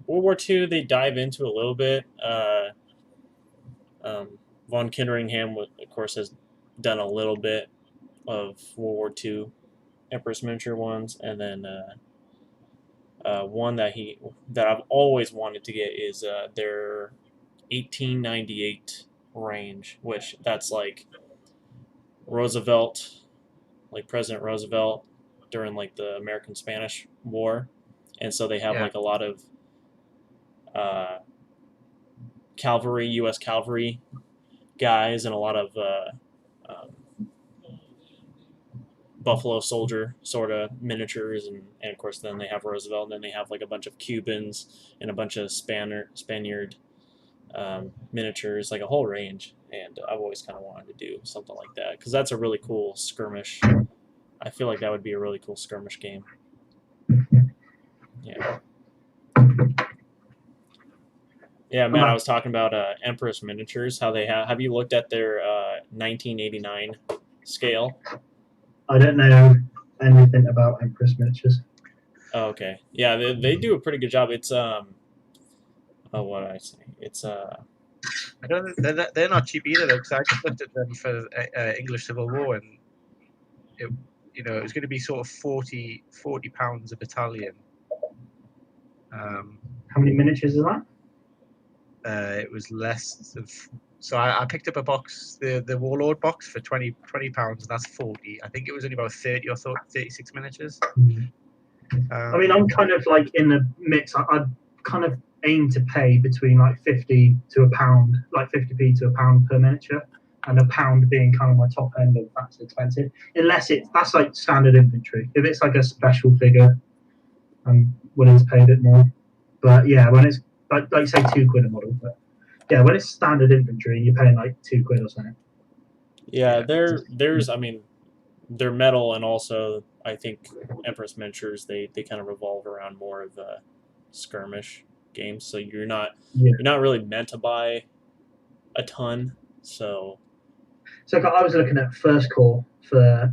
World War II, they dive into a little bit. Von Kinderingham, of course, has done a little bit of World War II Empress miniature ones, and then one that I've always wanted to get is their 1898 range, which that's like Roosevelt, like President Roosevelt during like the American-Spanish War, and so they have like a lot of cavalry, U.S. cavalry guys, and a lot of Buffalo Soldier sort of miniatures, and of course then they have Roosevelt, and then they have like a bunch of Cubans and a bunch of Spaniard miniatures, like a whole range. And I've always kind of wanted to do something like that because that's a really cool skirmish. I feel like that would be a really cool skirmish game. Yeah. Yeah, man, I was talking about Empress miniatures, how they have you looked at their 1989 scale? I don't know anything about Empress miniatures. Oh, okay. Yeah, they do a pretty good job. It's what did I say? It's I don't. They're not cheap either, though. Because I just looked at them for English Civil War, and it was going to be sort of 40 pounds a battalion. How many miniatures is that? It was less of So I picked up a box, the Warlord box for £20, and that's 40. I think it was only about 30 or 36 miniatures. I mean, I'm kind of like in the mix. I'd kind of aim to pay between like 50 to a pound, like 50p to a pound per miniature, and a pound being kind of my top end of that's expensive. Unless that's like standard infantry. If it's like a special figure, I'm willing to pay a bit more. But yeah, when it's like say £2 a model, but yeah, when it's standard infantry, you're paying like £2 or something. Yeah, there's I mean, they're metal, and also I think Empress miniatures they kind of revolve around more of skirmish games. So you're not really meant to buy a ton. So I was looking at First Corps for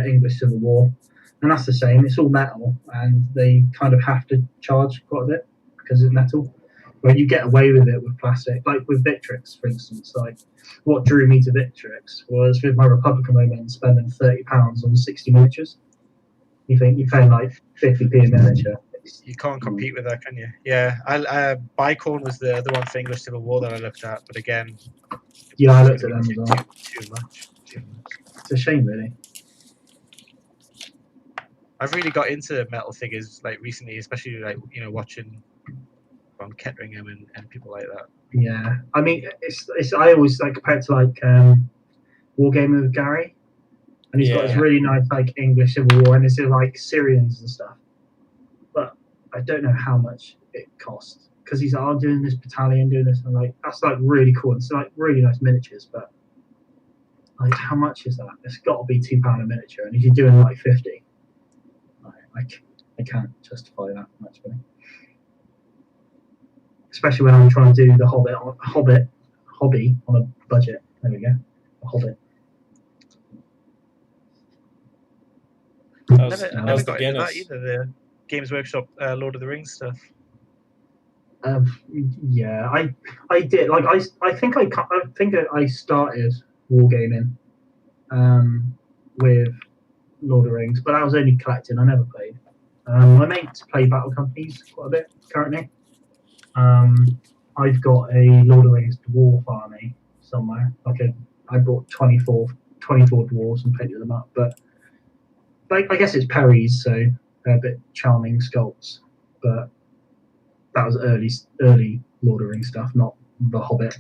English Civil War, and that's the same. It's all metal, and they kind of have to charge quite a bit because it's metal. Where you get away with it with plastic, like with Victrix, for instance. Like what drew me to Victrix was with my Republican moment spending £30 on 60 miniatures. You think you're paying like 50p a miniature? You can't compete with that, can you? Yeah, Bicorn was the other one for English Civil War that I looked at, but again, yeah, I looked at them as well. Too much. It's a shame, really. I've really got into metal figures like recently, especially like watching from Ketteringham and people like that. Yeah, I mean, it's I always like compare it to like Wargaming with Gary, and he's got this really nice like English Civil War, and it's like Syrians and stuff. But I don't know how much it costs because he's like, doing this battalion, doing this, and like that's like really cool. And it's like really nice miniatures, but like how much is that? It's got to be £2 a miniature, and if you're doing like 50, I can't justify that much money. Especially when I'm trying to do the hobby on a budget. There we go, a Hobbit. Never got into that either. The Games Workshop Lord of the Rings stuff. Yeah, I did. Like I think I started wargaming with Lord of the Rings, but I was only collecting. I never played. My mates play Battle Companies quite a bit currently. I've got a Lord of the Rings dwarf army somewhere. I bought 24 dwarves and painted them up, but I guess it's Perry's, so they're a bit charming sculpts. But that was early Lord of the Rings stuff, not The Hobbit.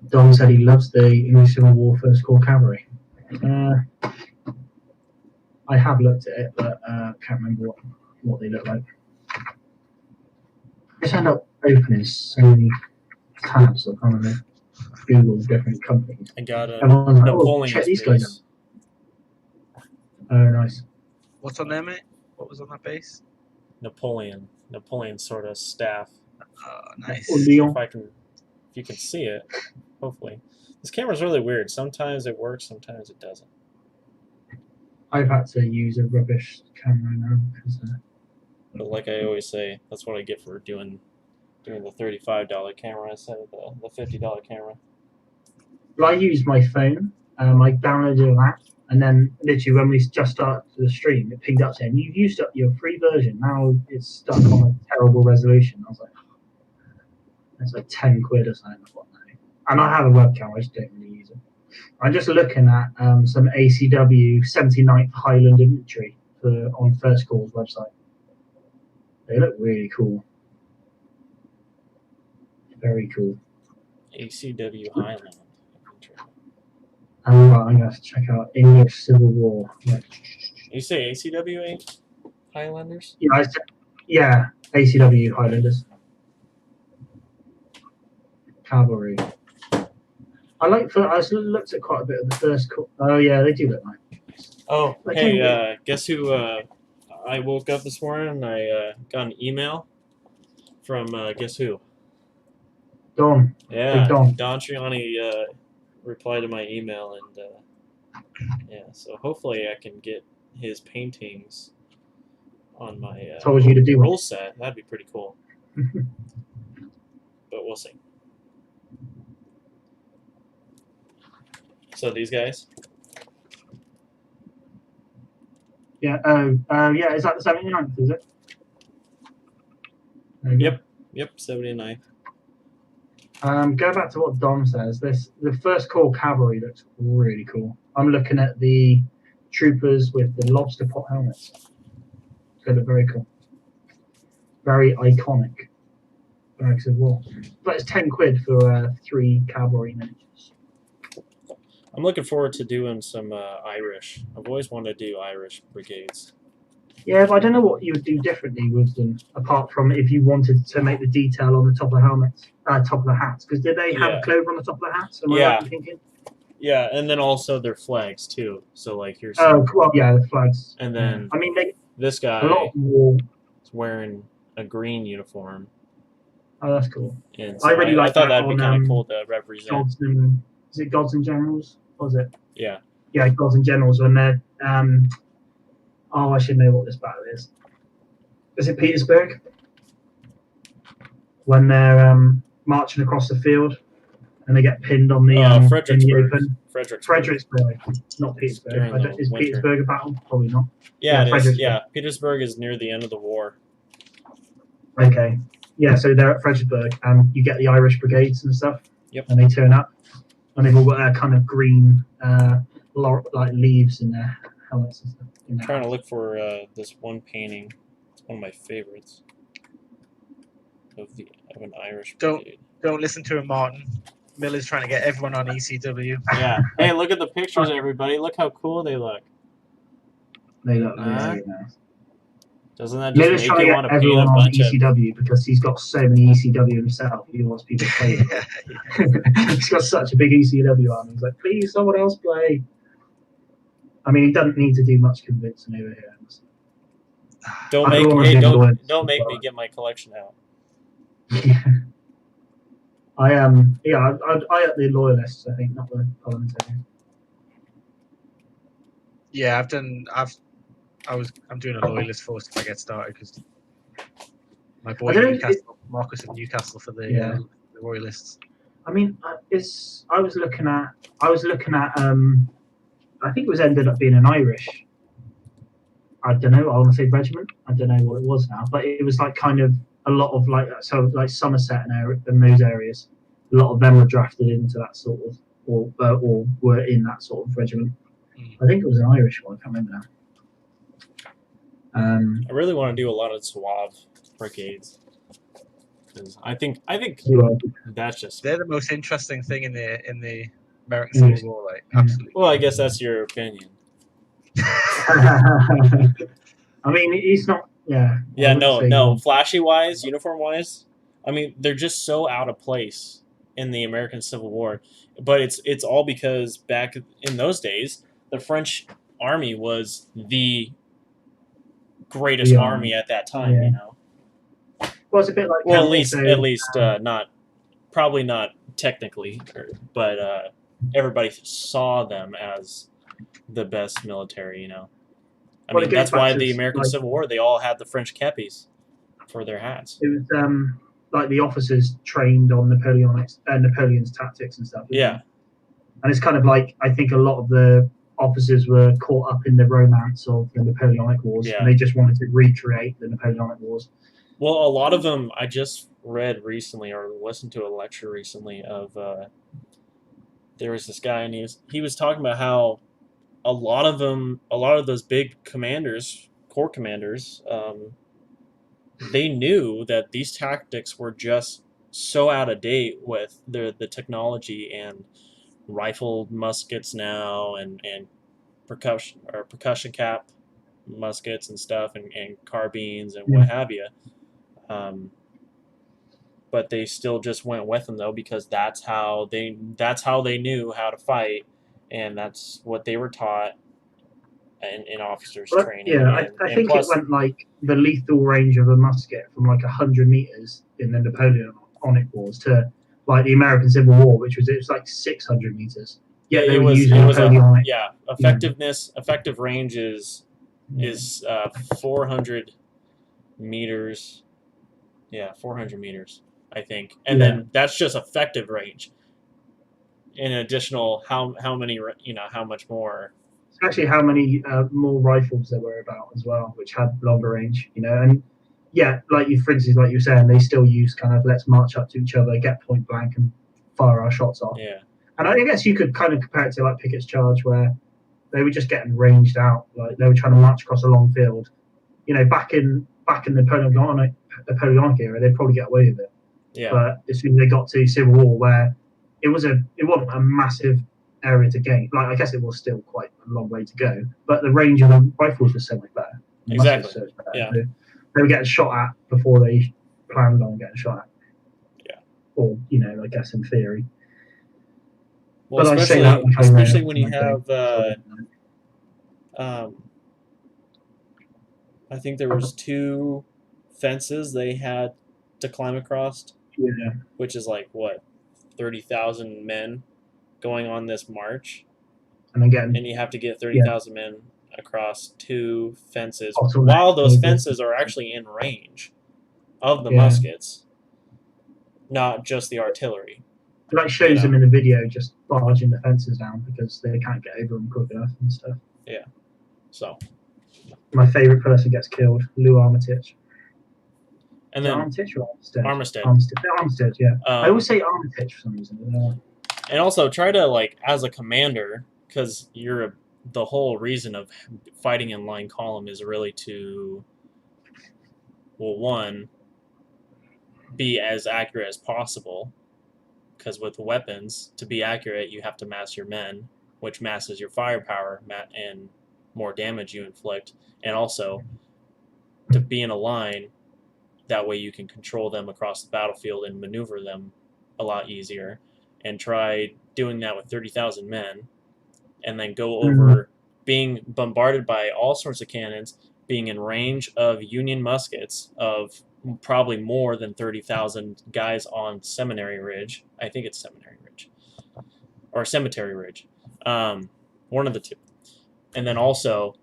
Don said he loves the English Civil War First Corps Cavalry. I have looked at it, but can't remember what they look like. I just end up opening so many tabs of Google different companies. I got a Napoleon. Check these guys out. Oh, nice. What's on there, mate? What was on that base? Napoleon sort of staff. Nice. If you can see it, hopefully. This camera's really weird. Sometimes it works, sometimes it doesn't. I've had to use a rubbish camera now because. But like I always say, that's what I get for doing the $35 camera instead of the $50 camera. Well, I used my phone. I downloaded an app, and then literally when we just started the stream, it pinged up saying you've used up your free version. Now it's stuck on a terrible resolution. I was like, it's like £10 or something. And I have a webcam. I just don't really use it. I'm just looking at some ACW 79th Highland Infantry on First Corps' website. They look really cool. Very cool. ACW Highland Infantry. I'm going to have to check out English Civil War. Yeah. You say ACW Highlanders? Yeah, ACW Highlanders. Cavalry. I looked at quite a bit of the First Corps. Oh yeah, they do look nice. Oh, hey, guess who? I woke up this morning and I got an email from guess who? Don. Yeah, Don Triani replied to my email, and yeah, so hopefully I can get his paintings on my told you to do rule set. That'd be pretty cool. But we'll see. So these guys? Yeah, yeah, is that the 79th, is it? There you go. Yep, 79th. Go back to what Dom says. The first corps cavalry looks really cool. I'm looking at the troopers with the lobster pot helmets. They look very cool. Very iconic. Barracks of War. But it's 10 quid for 3 cavalry miniatures. I'm looking forward to doing some Irish. I've always wanted to do Irish brigades. Yeah, but I don't know what you would do differently with them, apart from if you wanted to make the detail on the top of the helmets, top of the hats. Because did they have Yeah. clover on the top of the hats? Am I Yeah. right in thinking? Yeah, and then also their flags too. So like here's Oh, well, yeah, the flags. and then I mean, this a lot guy more. is wearing a green uniform. Oh, that's cool. And I really like I thought that that'd be on, kind of cool to represent. Gods and is it Gods and Generals? What was it? Yeah. Yeah, Gods and Generals when they're oh, I should know what this battle is. Is it Petersburg? When they're marching across the field and they get pinned on the in the Fredericksburg. open. Fredericksburg, not Petersburg. During the Is winter. Petersburg a battle? Probably not. Yeah, it is. Fredericksburg. Yeah, Petersburg is near the end of the war. Okay. Yeah, so they're at Fredericksburg and you get the Irish brigades and stuff. Yep. And they turn up and they've all got their kind of green like leaves in their helmets and stuff. I'm trying to look for this one painting. It's one of my favorites of an Irish brigade. Don't listen to him, Martin. Miller's trying to get everyone on ECW. Yeah. Hey, look at the pictures, everybody. Look how cool they look. They look Uh-huh. nice. Doesn't that just Miller's make trying to you get want to paint everyone a on bunch of... ECW because he's got so many ECW himself. He wants people to play him. He's got such a big ECW army. He's like, please, someone else play. I mean, he doesn't need to do much convincing over here. Don't I make don't wanna hey, be don't loyal. don't make me get my collection out. I am. I at the loyalists. I think not the parliamentarians. Yeah, I'm doing a loyalist force if I get started because my boy I don't know if Newcastle, Marcus of Newcastle for the, Yeah. the royalists. I mean, I was looking at. I think it was ended up being an Irish. I don't know. I want to say regiment. I don't know what it was now, but it was like kind of a lot of like Somerset and those areas. A lot of them were drafted into that sort of, or were in that sort of regiment. I think it was an Irish one. I can't remember now. I really want to do a lot of Suave brigades. 'Cause I think that's just... They're the most interesting thing in the American Civil War, like absolutely. Well, I guess that's your opinion. I mean, he's not. Yeah. Yeah, I wouldn't say no. Flashy wise, uniform wise, I mean, they're just so out of place in the American Civil War. But it's all because back in those days, the French army was the greatest The army at that time. Yeah. You know. Well, it's a bit like. Well, Campbell, so, at least not, probably not technically, but everybody saw them as the best military. You know. I Well, mean, it goes that's back why to, the American like- Civil War, they all had the French kepis for their hats. It was like the officers trained on Napoleon's tactics and stuff. isn't Yeah. it? And it's kind of like I think a lot of the officers were caught up in the romance of the Napoleonic Wars, Yeah. and they just wanted to recreate the Napoleonic Wars. Well, a lot of them, I just read recently or listened to a lecture recently of, there was this guy and he was talking about how a lot of those big commanders, corps commanders, they knew that these tactics were just so out of date with the technology and rifled muskets now and percussion cap muskets and stuff and carbines and what have you. But they still just went with them though because that's how they knew how to fight, and that's what they were taught in officers But, training. yeah, and I think plus, it went like the lethal range of a musket from like 100 meters in the Napoleonic Wars to like the American Civil War, which was like 600 meters. Yeah, they it were was using a, Napoleonic. yeah, effective range is 400 meters. Yeah, 400 meters, I think, and then that's just effective range. In additional, how many, how much more? It's actually how many more rifles there were about as well, which had longer range, and yeah, like you, for instance, like you were saying, they still use kind of let's march up to each other, get point blank, and fire our shots off. Yeah. And I guess you could kind of compare it to like Pickett's Charge, where they were just getting ranged out, like they were trying to march across a long field. You know, back in the Napoleonic era, they'd probably get away with it. Yeah. But as soon as they got to Civil War, where it wasn't a massive area to gain. Like I guess it was still quite a long way to go, but the range of the rifles was so much better. The Exactly. muskets so much better. Yeah. They were getting shot at before they planned on getting shot at. Yeah. Or I guess in theory. Well, But I say especially that like I especially know when you my have I think there was 2 fences they had to climb across, yeah. which is like what 30,000 men going on this march, And again, and you have to get 30,000 men across 2 fences Also, while those maybe- fences are actually in range of the Yeah. muskets, not just the artillery. it like shows them in the video just barging the fences down because they can't get over them quick enough and stuff. So, My favourite person gets killed, Lou Armitage. and Is it then Armitage or Armistead? Armistead. Armistead, yeah. I Um, always say Armitage for some reason. I don't know. and also try to like as a commander, because the whole reason of fighting in line column is really to, well, one, be as accurate as possible, because with weapons, to be accurate, you have to mass your men, which masses your firepower and more damage you inflict, and also to be in a line, that way you can control them across the battlefield and maneuver them a lot easier, and try doing that with 30,000 men, and then go over being bombarded by all sorts of cannons, being in range of Union muskets of probably more than 30,000 guys on Seminary Ridge. I think it's Seminary Ridge. Or Cemetery Ridge. One of the two. And then also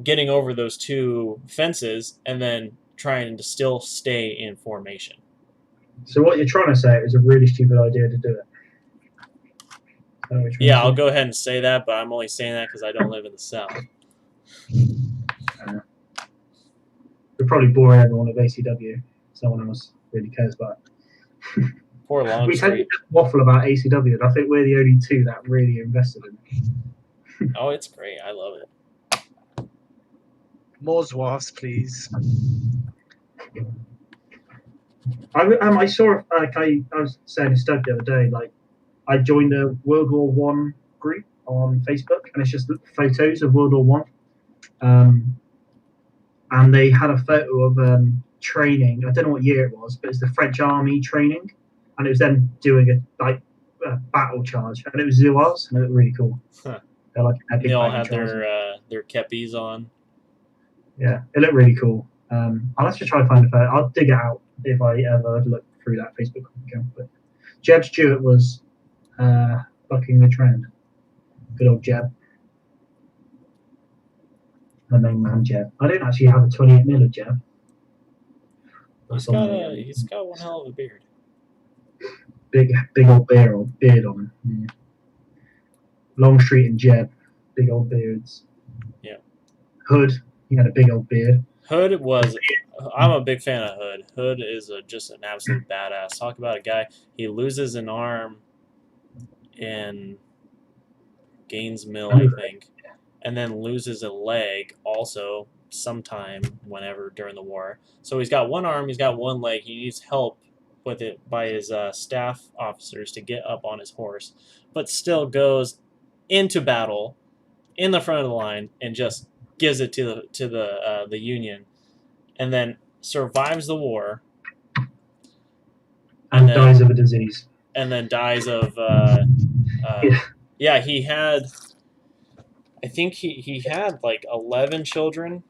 getting over those 2 fences and then trying to still stay in formation. So what you're trying to say is a really stupid idea to do it. Is that what you're trying Yeah, to I'll say? go ahead and say that, but I'm only saying that because I don't live in the South. We're probably boring everyone of ACW. So no one else really cares about it. Poor We tend to Longstreet. waffle about ACW, and I think we're the only 2 that really invested in it. Oh, it's great. I love it. More Zouaves, please. I saw, like I was saying to Stug the other day, like I joined a World War One group on Facebook, and it's just photos of World War One. And they had a photo of training. I don't know what year it was, but it's the French Army training, and it was them doing a battle charge, and it was Zouaves, and it looked really cool. Huh. They're like epic They all battle had charges. their kepis on. Yeah, it looked really cool. I'll have to try and find a photo. I'll dig it out if I ever look through that Facebook account. But Jeb Stewart was bucking the trend. Good old Jeb. The main man, Jeb. I don't actually have a 28mm Jeb. He's That's on the, he's got one hell of a beard. big old beard on him. Yeah. Longstreet and Jeb, big old beards. Yeah. Hood, he had a big old beard. Hood was. I'm a big fan of Hood. Hood is just an absolute badass. Talk about a guy. He loses an arm in Gaines Mill, I think, and then loses a leg also sometime whenever during the war. So he's got one arm, he's got one leg. He needs help with it by his staff officers to get up on his horse, but still goes into battle in the front of the line and just gives it to the Union, and then survives the war And then- dies of a disease. and then dies of Yeah. he had, I think he had like 11 children.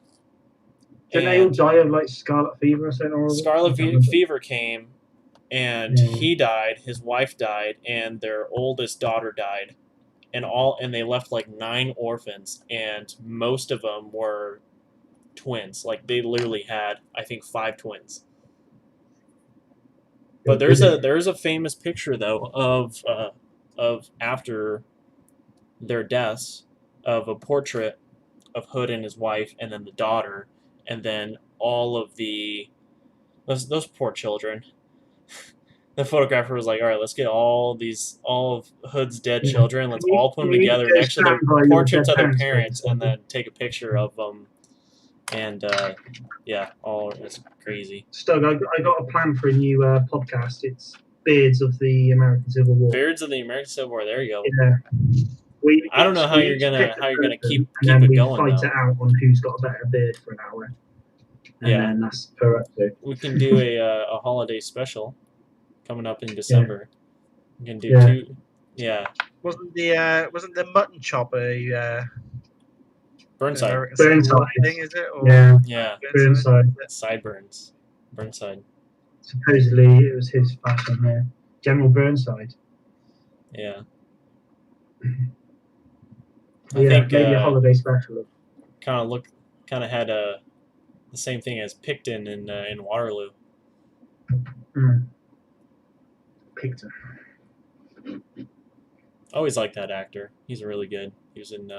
Didn't they all And die of like scarlet fever or something? Horrible? Scarlet I can't remember. Fever came, and Yeah. he died. His wife died, and their oldest daughter died, and they left like 9 orphans, and most of them were twins. Like they literally had, I think, 5 twins. But there's a famous picture though of after their deaths, of a portrait of Hood and his wife, and then the daughter, and then all of the Those poor children. The photographer was like, "All right, let's get all of Hood's dead children. Let's all put them You need together go next to their stand by your portraits dead of their parents' parents, graves. and then take a picture of them." And yeah, it's crazy. Stug, I got a plan for a new podcast. It's Beards of the American Civil War. Beards of the American Civil War. There you go. Yeah. I don't know how we you're each gonna pick a keep and then it we going fight though. it out on who's got a better beard for an hour. And Yeah. then that's per episode. We can do a holiday special coming up in December. We can do Yeah. 2. Yeah. Wasn't the mutton chop a Burnside. American Civil War Burnside. thing? Is it? Or Yeah, Yeah. Burnside. Sideburns. Burnside. Supposedly it was his fashion there. General Burnside. Yeah. Yeah, think, maybe a holiday special. Kind of had the same thing as Picton in Waterloo. Picton. Always liked that actor. He's really good. He was in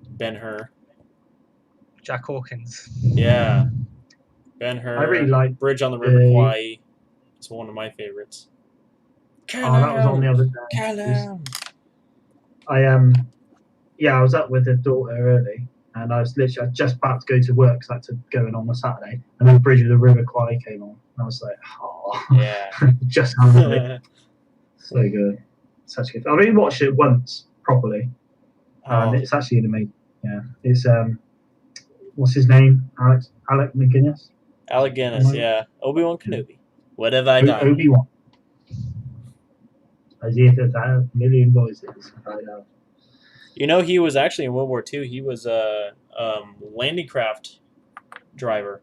Ben-Hur. Jack Hawkins. Yeah. Ben-Hur. I really like Bridge on the River Kwai. It's one of my favorites. Oh, that was on the other day. Callum. I was up with the daughter early, and I was just about to go to work because I had to go in on a Saturday, and then Bridge of the River Kwai came on, and I was like, oh, Yeah. just handled it. So good, such good. I only watched it once properly, and it's actually amazing. Yeah, it's what's his name? Alec McGuinness. Alec Guinness, yeah. Obi-Wan Kenobi. What have I done? Obi-Wan. As if it's a million voices. You know, he was actually in World War II. He was a landing craft driver.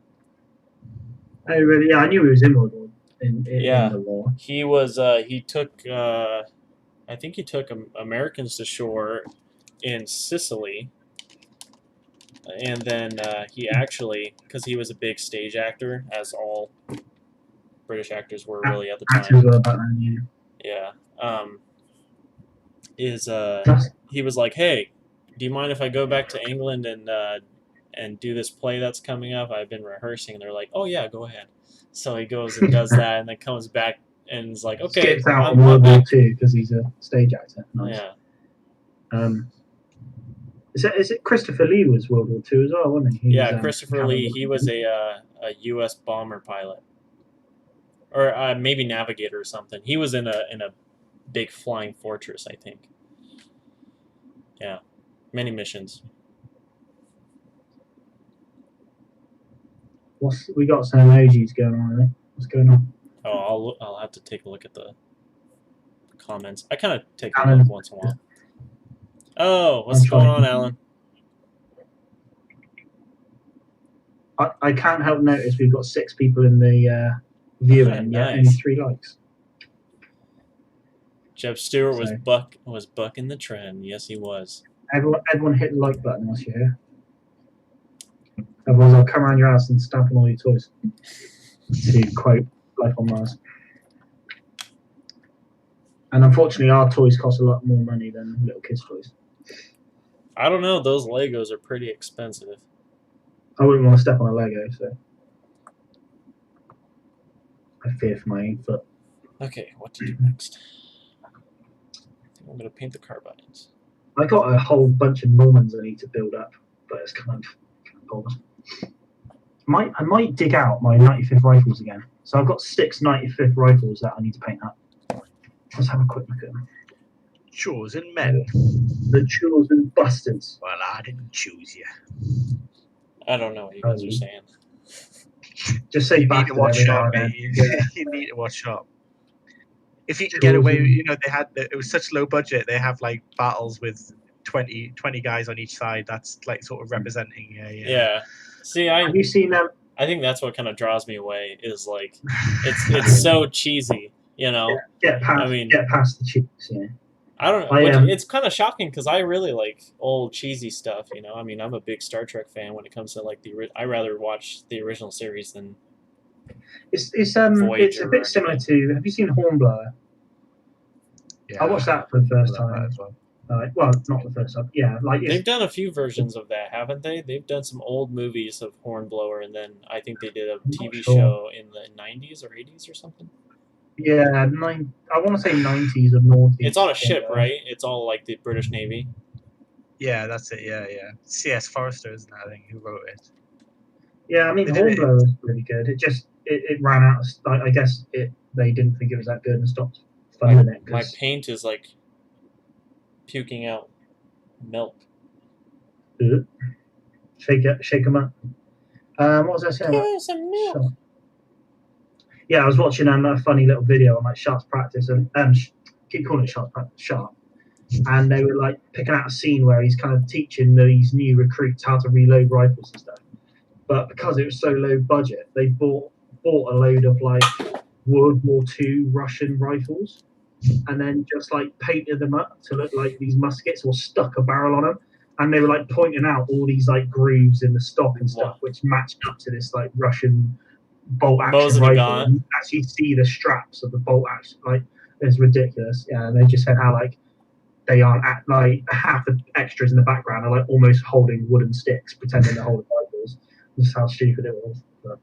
Oh, really? Yeah, I knew he was in World War in the war. He was. He took. I think he took Americans to shore in Sicily, and then he actually, because he was a big stage actor, as all British actors were really at the time. Actors were back then, Yeah. He was like, "Hey, do you mind if I go back to England and do this play that's coming up? I've been rehearsing." And they're like, "Oh yeah, go ahead." So he goes and does that, and then comes back and is like, "Okay, skips out I'm on World War back." II because he's a stage actor. Nice. Yeah. Is it Christopher Lee was World War II as well, wasn't he? Christopher Lee. He was a U.S. bomber pilot, or maybe navigator or something. He was in a big flying fortress, I think. Yeah, many missions. We got some emojis going on there. What's going on? Oh, I'll have to take a look at the comments. I kind of take a look once in a while. Oh, what's going on, Alan? I can't help notice we've got 6 people in the viewing, yet only 3 likes. Jeb Stewart was bucking the trend. Yes, he was. Everyone hit the like button once you're here. Otherwise, I'll come around your house and stamp on all your toys. To quote Life on Mars. And unfortunately, our toys cost a lot more money than little kids' toys. I don't know. Those Legos are pretty expensive. I wouldn't want to step on a Lego, so I fear for my own foot. Okay, what to do next? I think I'm going to paint the carbines. I got a whole bunch of Normans I need to build up, but it's kind of bothered. I might dig out my 95th rifles again. So I've got 6 95th rifles that I need to paint up. Let's have a quick look at them. Chosen men. The chosen bastards. Well, I didn't choose you. I don't know what you guys are saying. Just say you need bastard to watch every now out, and mate. then. You need to watch out. If you can get away, it was such low budget. They have like battles with 20 guys on each side. That's like sort of representing a. Yeah. See, have you seen them? I think that's what kind of draws me away. Is like, it's so cheesy, you know. Get past the cheeks, yeah. I don't know. It's kind of shocking because I really like old cheesy stuff. You know, I mean, I'm a big Star Trek fan when it comes to like I rather watch the original series than. It's a bit similar to. Have you seen Hornblower? Yeah, I watched that for the first time. As well. Well, not the first one. Yeah, like it's, They've done a few versions of that, haven't they? They've done some old movies of Hornblower, and then I think they did a not TV sure. show in the 90s or 80s or something. Yeah, I want to say 90s or noughties. It's on a ship, right? It's all like the British Navy. Yeah, that's it. Yeah. C.S. Forrester, isn't it? I think who wrote it. Yeah, I mean, They did it- Hornblower was really good. It ran out. I guess they didn't think it was that good and stopped funding it. My 'Cause- paint is like puking out milk. Shake them up. What was I saying? Give about me some milk. Shark? Yeah, I was watching a funny little video on like Sharks practice and keep calling it Sharks practice, Shark. And they were like picking out a scene where he's kind of teaching these new recruits how to reload rifles and stuff. But because it was so low budget, they bought a load of like World War II Russian rifles and then just like painted them up to look like these muskets or stuck a barrel on them. And they were like pointing out all these like grooves in the stock and stuff, which matched up to this like Russian bolt action Mosin rifle. Nagant. And you can actually see the straps of the bolt action. Like it's ridiculous. Yeah, and they just said how like they aren't at like half the extras in the background are like almost holding wooden sticks, pretending they're holding rifles. Just how stupid it was. But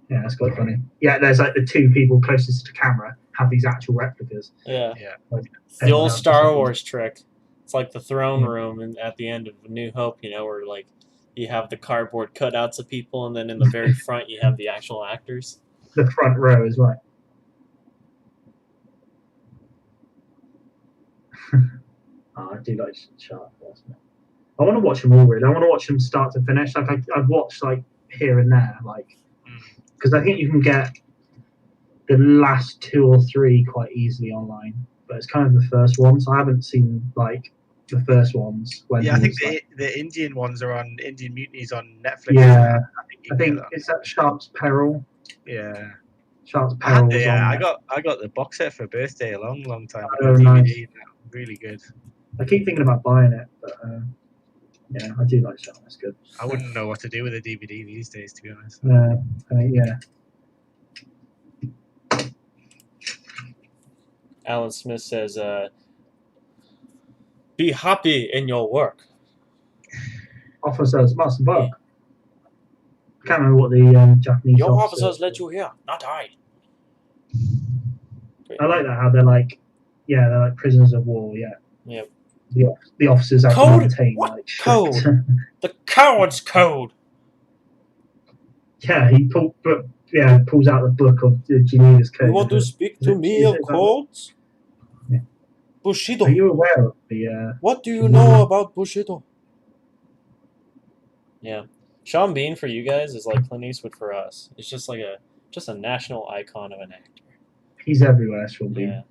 yeah, it's quite funny. Yeah, there's like the two people closest to camera have these actual replicas. Yeah. Like, It's the old else Star just- Wars trick. It's like the throne room and at the end of New Hope, you know, where like you have the cardboard cutouts of people, and then in the very front you have the actual actors. The front row is right. I do like Shark. I want to watch them all really. I want to watch them start to finish. Like I've watched like here and there, like because I think you can get the last 2 or 3 quite easily online. But it's kind of the first one, so I haven't seen like the first ones. When Yeah, I he think was, like, the Indian ones are on Indian Mutinies on Netflix. Yeah, you I can think get that. it's that Shark's Peril. Yeah. Shark's I had Peril. the, was on I there. got the box set for a birthday a long time ago. Oh, DVD. nice. Really good. I keep thinking about buying it, but yeah, I do like Shark. That's good. I wouldn't know what to do with a DVD these days, to be honest. Yeah. Alan Smith says, "Be happy in your work." Officers must vote. I can't remember what the Japanese. Your officer officers let you here, not I. I like that how they're like prisoners of war. Yeah. Yep. The officers have Code? to maintain What like strict- code? The coward's code. Yeah, he pulls out the book of the Geneva's code. You want to speak to me Is of it that- codes? Yeah. Bushido. Are you aware of the? What do you know about Bushido? Yeah. Sean Bean for you guys is like Clint Eastwood for us. It's just like a national icon of an actor. He's everywhere. Sean Bean. Yeah.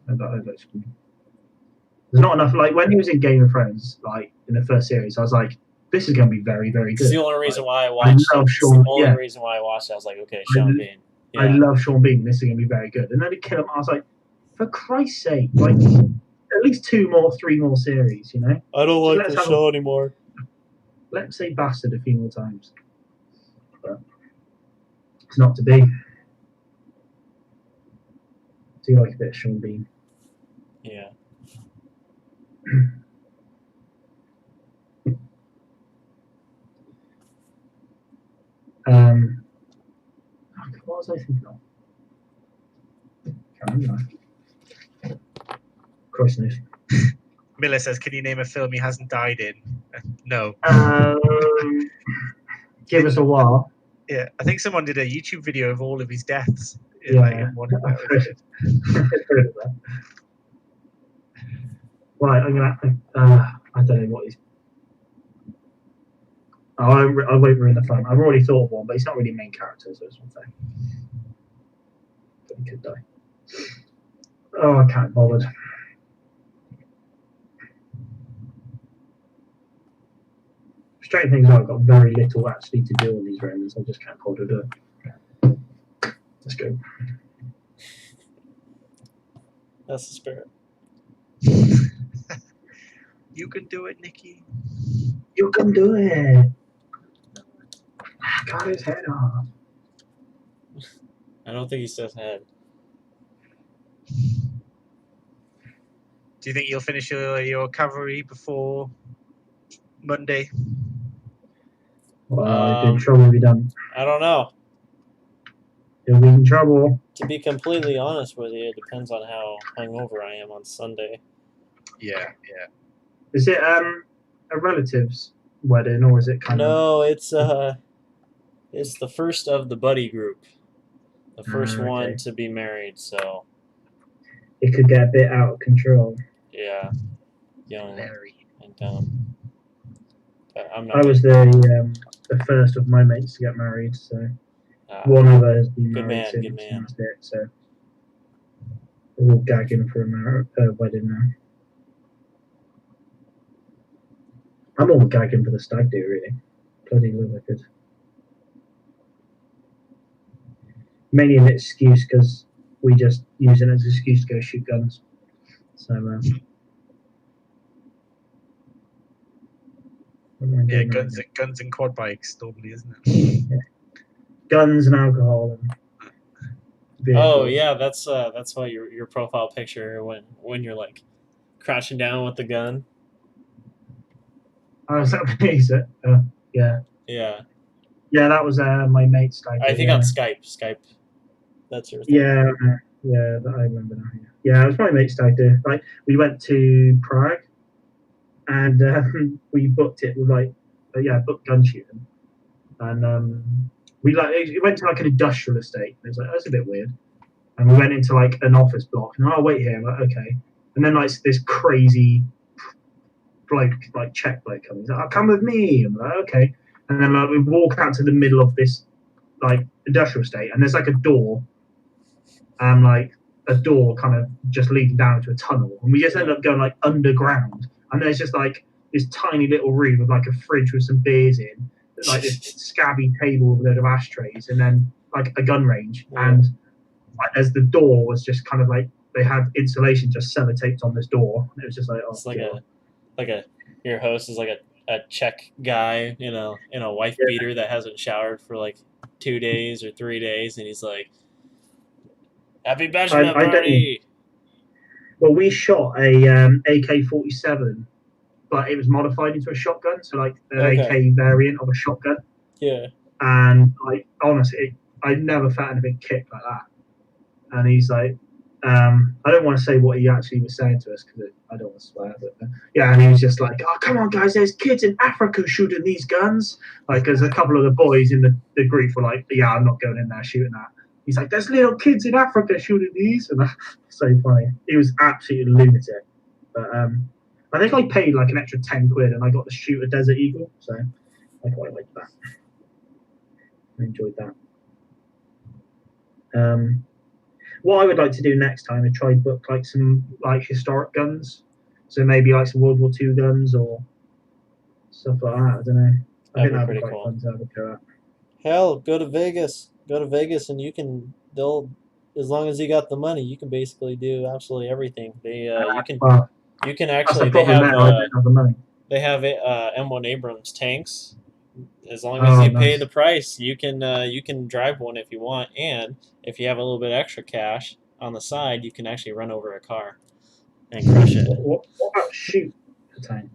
There's not enough. Like when he was in Game of Thrones, like in the first series, I was like, this is going to be very, very It's good. the only reason why I I watched love it. It's Sean. the only Yeah, reason why I watched it. I was like, okay, Sean Bean. I Yeah. love Sean Bean. This is going to be very good. And then they kill him. I was like, for Christ's sake, like at least 2 more, 3 more series. You know, I don't like Let's the have show anymore. let him say bastard a few more times. But it's not to be. I do like a bit of Sean Bean. Yeah. What was I thinking of? Can't remember. Christ knows. Miller says, "Can you name a film he hasn't died in?" No. Give us a while. Yeah, I think someone did a YouTube video of all of his deaths. Yeah. in one of I've those. heard of that. Right, I'm gonna. I don't know what he's. Oh, I won't ruin the fun. I've already thought of one, but he's not really a main character, so it's one thing. But he could die. Oh, I can't bother. Strange thing is, I've got very little actually to do on these rounds. I just can't hold it up. Let's go. That's the spirit. You can do it, Nikki. You can do it. Got his head off. I don't think he says head. Do you think you'll finish your cavalry before Monday? Well, I'd be in trouble if you don't. I don't know. You'll be in trouble. To be completely honest with you, it depends on how hungover I am on Sunday. Yeah. Is it a relative's wedding, or is it kind of? No, it's the first of the buddy group, the first okay. one to be married. So It could get a bit out of control. yeah, young Larry. and dumb. But I'm I not. was the first of my mates to get married, so one other has been Good married man, since, good man. and that's it. So we're all gagging for a wedding now. I'm all gagging for the stag do, really. Bloody love I could. Mainly an excuse because we just use it as an excuse to go shoot guns. So Yeah, guns and quad bikes normally, isn't it? Yeah. Guns and alcohol. And Oh yeah, that's why your profile picture when you're like crashing down with the gun. Oh, is that it? Yeah. Yeah. Yeah, that was my mate's stag do. I think on Skype. That's your thing. Yeah, I remember now. Yeah, it was my mate's stag do. Like we went to Prague, and we booked it with booked gun shooting, and we went to like an industrial estate. And it was like that's a bit weird, and we went into like an office block, and wait here, I'm like okay, and then like this crazy bloke, like Czech bloke comes, like, come with me. I'm like okay, and then like we walk out to the middle of this like industrial estate, and there's like a door. Like a door kind of just leading down into a tunnel, and we just end up going like underground, and there's just like this tiny little room with like a fridge with some beers in, like this scabby table with a load of ashtrays, and then like a gun range. And like, as the door was just kind of like they had insulation just sellotaped on this door, and it was just like it's like your host is like a Czech guy, in a wife beater that hasn't showered for like 2 days or 3 days, and he's like, happy bachelor party. Well, we shot a AK-47, but it was modified into a shotgun, so like an AK variant of a shotgun. Yeah. And like honestly, I never felt anything kick like that. And he's like, I don't want to say what he actually was saying to us because I don't want to swear, but yeah, and he was just like, "Oh, come on, guys! There's kids in Africa shooting these guns." Like, there's a couple of the boys in the group were like, "Yeah, I'm not going in there shooting that." He's like, "There's little kids in Africa shooting these," and that's so funny. He was absolutely lunatic. But I think I paid like an extra £10, and I got to shoot a Desert Eagle, so I quite liked that. I enjoyed that. What I would like to do next time is try book like some like historic guns, so maybe like some World War II guns or stuff like that. I don't know. I think that'd be quite fun to have a go at. Hell, go to Vegas. Go to Vegas, and as long as you got the money, you can basically do absolutely everything. They you can actually they have M1 Abrams tanks. As long as you pay the price, you can drive one if you want, and if you have a little bit extra cash on the side, you can actually run over a car and crush it. What about shoot the tank?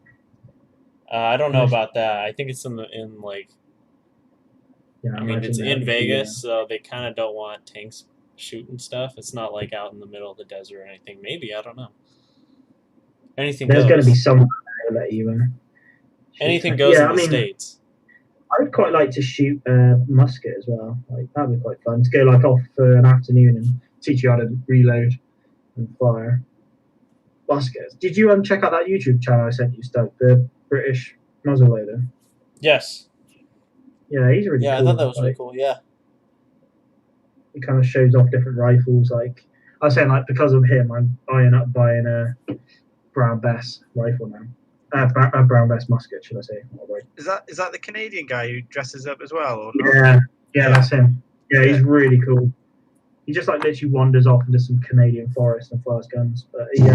I don't know about that. I think it's in like. Yeah, I mean, it's in Vegas, so they kind of don't want tanks shooting stuff. It's not like out in the middle of the desert or anything. Maybe, I don't know. Anything There's goes. going to be someone there that you anything goes in the States. I would quite like to shoot musket as well. Like that'd be quite fun to go like off for an afternoon and teach you how to reload and fire muskets. Did you check out that YouTube channel I sent you, Stoke, the British muzzleloader? Yes. Yeah, he's really cool. I thought that was really cool. Yeah. He kind of shows off different rifles. Like I was saying, like because of him, I'm buying a Brown Bess rifle now. A Brown Bess musket, should I say? Is that the Canadian guy who dresses up as well? Or not? Yeah, that's him. Yeah, he's really cool. He just like literally wanders off into some Canadian forest and fires guns. But he's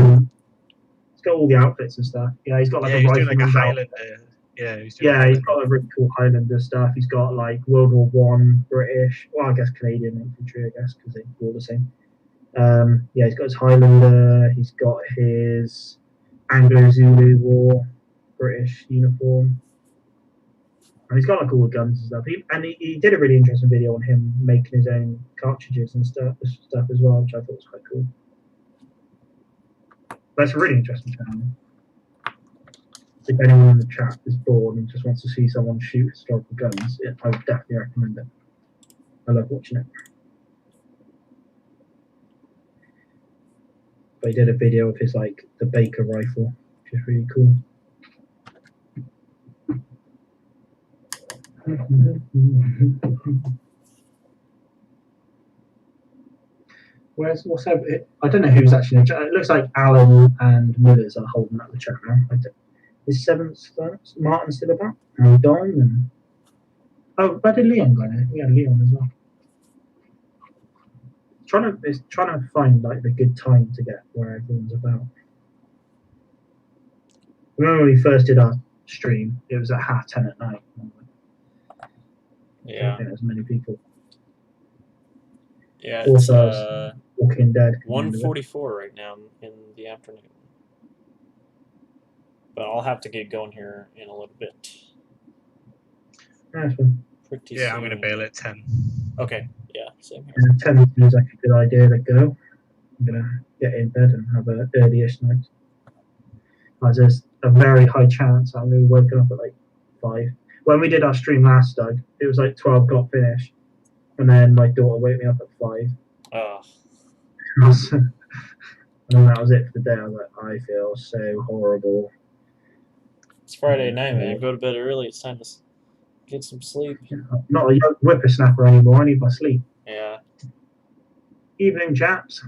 got all the outfits and stuff. Yeah, he's got like a rifle. Doing like a Highlander. He's got a really cool Highlander stuff. He's got like World War One British, well, I guess Canadian infantry, I guess, because they're all the same. He's got his Highlander. He's got his Anglo-Zulu War, British uniform. And he's got like all the guns and stuff. He did a really interesting video on him making his own cartridges and stuff as well, which I thought was quite cool. That's a really interesting channel. If anyone in the chat is bored and just wants to see someone shoot historical guns, I would definitely recommend it. I love watching it. But he did a video of his like the Baker rifle, which is really cool. What's over? I don't know who's actually in the chat. It looks like Alan and Millers are holding up the chat now. Is Martin still about? And Don and where did Leon go? We had Leon as well. It's trying to find like the good time to get where everyone's about. Remember when we first did our stream? It was at 10:30 at night. Yeah. I don't think there's many people. Yeah, Also, it's Walking Dead. 1:44 right now in the afternoon. But I'll have to get going here in a little bit. Nice one. Pretty Yeah, soon. I'm going to bail at 10. Okay, yeah, same here. 10 seems like a good idea to go. I'm going to get in bed and have an early-ish night. There's a very high chance I'm going to be woken up at like 5. When we did our stream last, Doug, it was like 12 o'clock finish. And then my daughter woke me up at 5. Oh. And then that was it for the day. I was like, I feel so horrible. It's Friday night, man. Go to bed early. It's time to get some sleep. I'm not a young whippersnapper anymore. I need my sleep. Yeah. Evening chaps.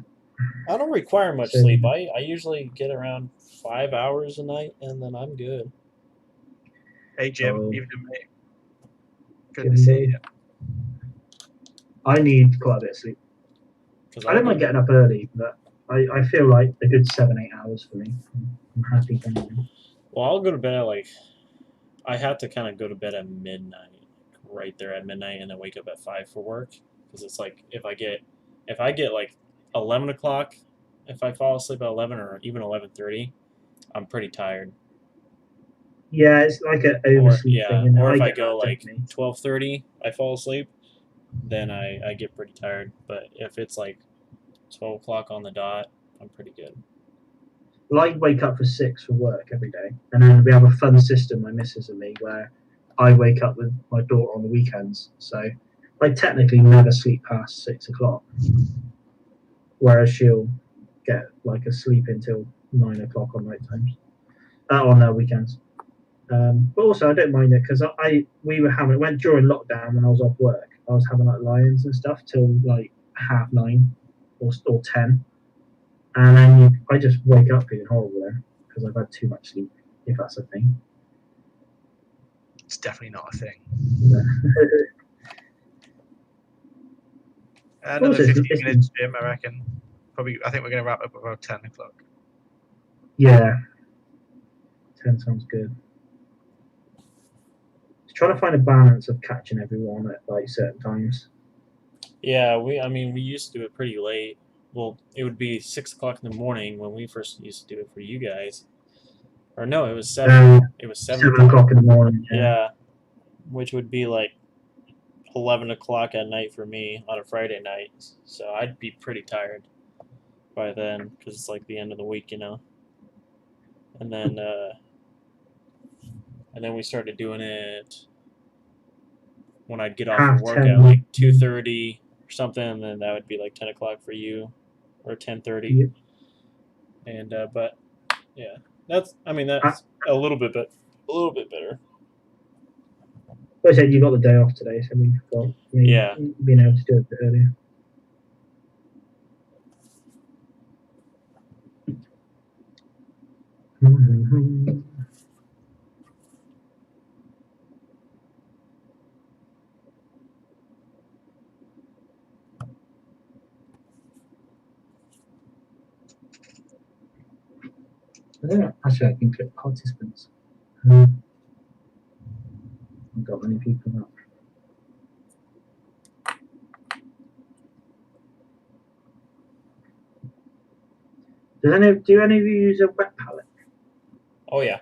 I don't require much sleep. I usually get around 5 hours a night, and then I'm good. Hey, Jim. Oh. Evening, mate. Good to see you. I need quite a bit of sleep. I don't mind getting up early, but I feel like a good 7-8 hours for me. I'm happy for me. Well, I'll go to bed at I have to kind of go to bed at midnight, right there at midnight, and then wake up at 5 for work. Because it's like if I get like 11 o'clock, if I fall asleep at 11 or even 11:30, I'm pretty tired. Yeah, it's like an oversleep thing. Or if I go like 12:30, I fall asleep, then I get pretty tired. But if it's like 12 o'clock on the dot, I'm pretty good. Well, I wake up for 6 for work every day, and then we have a fun system, my missus and me, where I wake up with my daughter on the weekends. So I technically never sleep past 6 o'clock, whereas she'll get like a sleep until 9 o'clock on night times, on weekends. But also I don't mind it because it went during lockdown when I was off work. I was having like lions and stuff till like 9:30 or 10. And then I just wake up feeling horrible then because I've had too much sleep, if that's a thing. It's definitely not a thing. Another 15 minutes, Jim, I reckon. I think we're going to wrap up about 10 o'clock. Yeah. 10 sounds good. Just trying to find a balance of catching everyone at like certain times. Yeah, we used to do it pretty late. Well, it would be 6 o'clock in the morning when we first used to do it for you guys. Or no, it was 7. It was 7 o'clock in the morning. Yeah, which would be like 11 o'clock at night for me on a Friday night. So I'd be pretty tired by then because it's like the end of the week, you know. And then we started doing it when I'd get off of work at like 2:30 or something, and then that would be like 10 o'clock for you. Or 10:30, yep. And but yeah, that's a little bit better. I said you got the day off today, so we've got being able to do it a bit earlier. Mm-hmm. I don't know. Actually, I can click participants. I've got many people up. Do any of you use a wet palette? Oh yeah,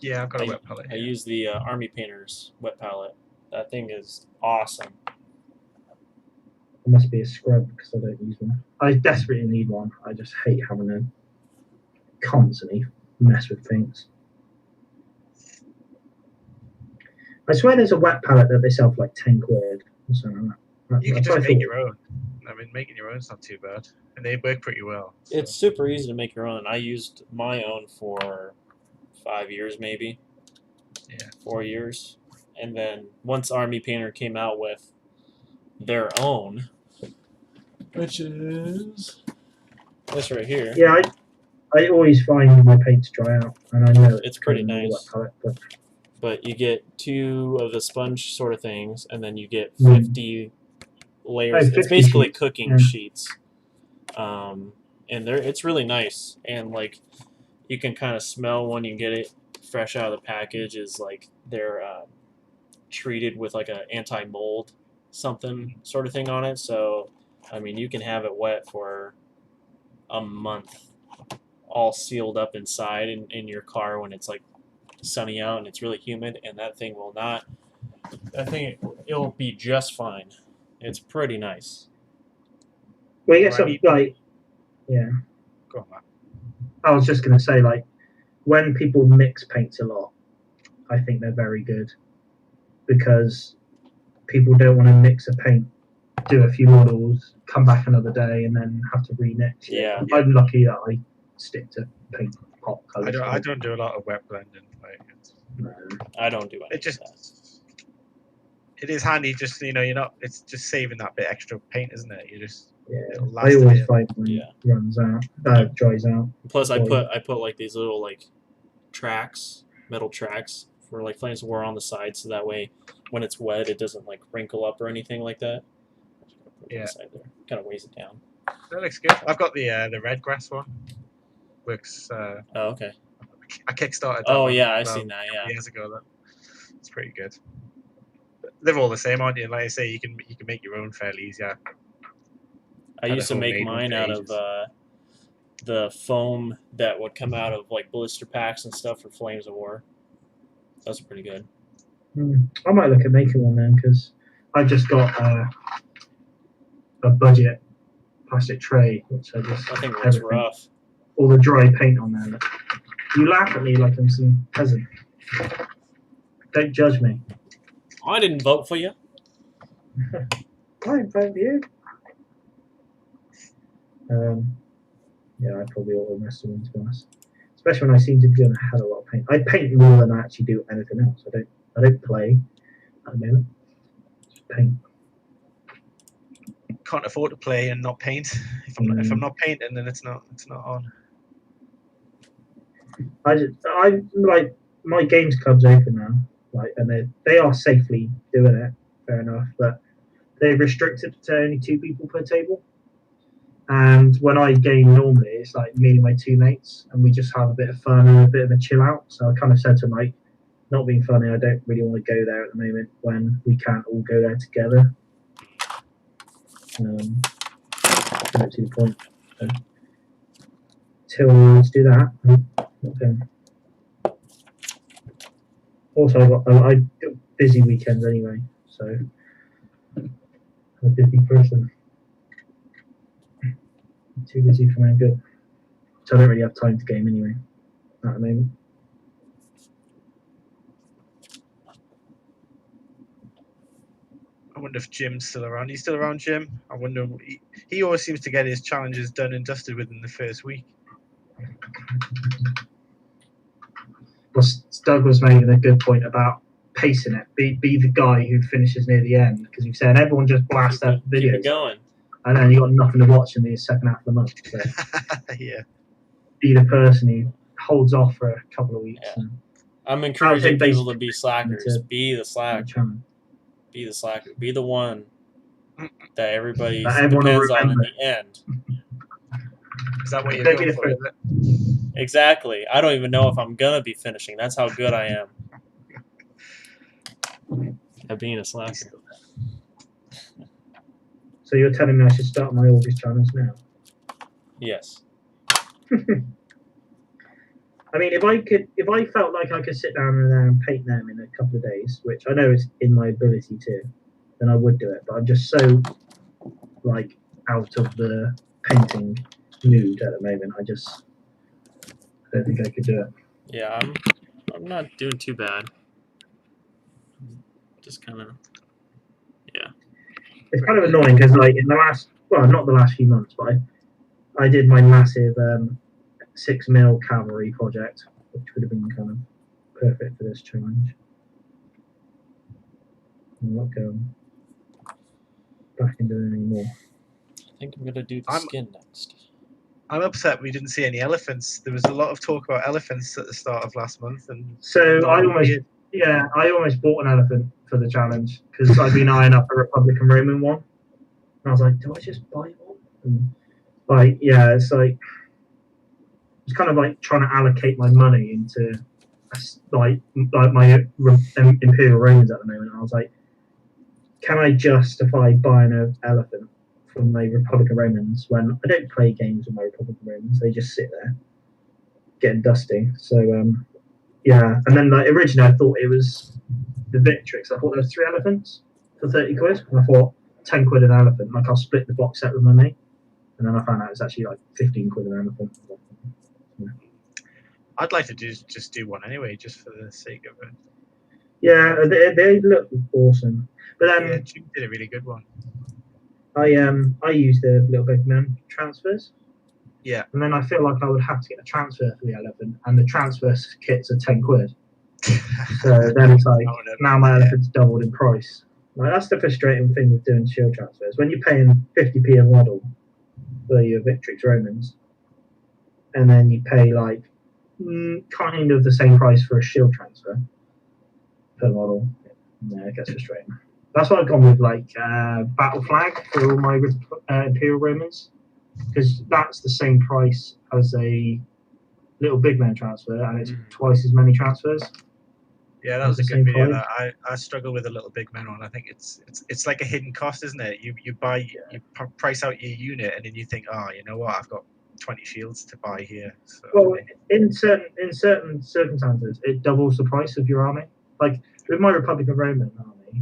Yeah, I've got a wet palette. I use the Army Painters wet palette. That thing is awesome. It must be a scrub because I don't use one. I desperately need one. I just hate having to constantly mess with things. I swear there's a wet palette that they sell for like 10 quid or something like that. You can That's what just I make thought. your own. I mean, making your own's not too bad, and they work pretty well. So. It's super easy to make your own. I used my own for 5 years, maybe. Yeah. 4 years, and then once Army Painter came out with their own, which is this right here. Yeah, I always find my paints dry out, and I know It's pretty kind of a nice. wet palette, But you get 2 of the sponge sort of things, and then you get Mm. 50 layers. Oh, It's 50 basically sheets, cooking yeah. sheets, and it's really nice. And like you can kind of smell when you get it fresh out of the package. Is like they're treated with like a anti-mold something sort of thing on it. So I mean, you can have it wet for a month, all sealed up inside in your car when it's like sunny out and it's really humid, and that thing will not. That thing, it'll be just fine. It's pretty nice. Well, you get Right. some, like, yeah. Go on, Matt. I was just going to say, like, when people mix paints a lot, I think they're very good because people don't want to mix a paint, do a few models, come back another day, and then have to remix. Yeah. I'm lucky that I stick to paint pot colors. I don't do a lot of wet blending. Like, I don't do any it just of that. it is handy. Just you're not. It's just saving that bit extra paint, isn't it? You just Yeah, it'll last I a always bit. find when Yeah. it runs out, dries out. Plus, I Well, put like these little like tracks, metal tracks for like flames to wear on the side, so that way when it's wet, it doesn't like wrinkle up or anything like that. Yeah. Side there, kind of weighs it down. That looks good. I've got the red grass one. Works. Oh, okay. I kickstarted that. Oh one, yeah, I've seen that. Yeah. years ago. It's pretty good. They're all the same, aren't you? Like I say, you can make your own fairly easy. Yeah. I Had used a to make homemade one mine for out of ages. the foam that would come out of like blister packs and stuff for Flames of War. That's pretty good. I might look at making one then because I just got a budget plastic tray, which I just I think that's everything, rough. all the dry paint on there. You laugh at me like I'm some peasant. Don't judge me. I didn't vote for you. I vote you. Yeah, I probably ought to mess with them, to be honest. Especially when I seem to be doing a hell of a lot of paint. I paint more than I actually do anything else. I don't play at the moment. Just paint. Can't afford to play and not paint. If I'm not painting, then it's not on. I like my games club's open now, like, and they are safely doing it. Fair enough, but they've restricted to only 2 people per table. And when I game normally, it's like me and my 2 mates, and we just have a bit of fun and a bit of a chill out. So I kind of said to them, like, not being funny, I don't really want to go there at the moment when we can't all go there together. I don't see the point. So, till let's do that. Okay. Also, I got busy weekends anyway, so I'm a busy person. Too busy for my own good. So I don't really have time to game anyway at the moment. I wonder if Jim's still around. He's still around, Jim? I wonder. He always seems to get his challenges done and dusted within the first week. Well, Doug was making a good point about pacing it. Be the guy who finishes near the end, because you're saying everyone just blasts out Keep videos, it going. and then you got nothing to watch in the second half of the month. So Yeah. be the person who holds off for a couple of weeks. Yeah. And I'm encouraging basically people to be slackers. to- Be the slacker. challenge. Be the slacker. Be the one that everybody That everyone will depends on in remember. the end. Is that what you're Don't be going for? afraid. Is it? Exactly. I don't even know if I'm gonna be finishing. That's how good I am at being a slacker. So you're telling me I should start my August challenge now? Yes. I mean, if I felt like I could sit down and paint them in a couple of days, which I know is in my ability to, then I would do it. But I'm just so like out of the painting mood at the moment. I don't think I could do it. Yeah, I'm not doing too bad. Just kind of, yeah. It's kind of annoying because like in the last, well, not the last few months, but I did my massive 6 mil cavalry project, which would have been kind of perfect for this challenge. I'm not going back into it anymore. I think I'm gonna do the skin next. I'm upset we didn't see any elephants. There was a lot of talk about elephants at the start of last month, and so I almost bought an elephant for the challenge because I've been eyeing up a Republican Roman one, and I was like, do I just buy one? And like, yeah, it's kind of like trying to allocate my money into like my Imperial Romans at the moment. And I was like, can I justify buying an elephant from my Republican Romans when I don't play games with my Republican Romans? They just sit there getting dusty. So yeah, and then like originally I thought it was the Victrix. I thought there was 3 elephants for 30 quid, and I thought 10 quid an elephant. Like I'll split the box set with my mate, and then I found out it's actually like 15 quid an elephant. Yeah. I'd like to just do one anyway, just for the sake of it. Yeah, they look awesome. But yeah, Jim did a really good one. I used the Little Big Man transfers. Yeah. And then I feel like I would have to get a transfer for the elephant, and the transfer kits are 10 quid. So then it's like, now my elephant's doubled in price. Like, that's the frustrating thing with doing shield transfers. When you're paying 50p a model for your Victrix Romans, and then you pay like kind of the same price for a shield transfer per model, yeah, it gets frustrating. That's why I've gone with like Battle Flag for all my Imperial Romans, because that's the same price as a Little Big Man transfer, and it's twice as many transfers. Yeah, that was a good video. I struggle with a Little Big Man one. I think it's like a hidden cost, isn't it? You price out your unit, and then you think, oh, you know what? I've got 20 shields to buy here. So, well, in certain circumstances, it doubles the price of your army. Like with my Republican Roman army,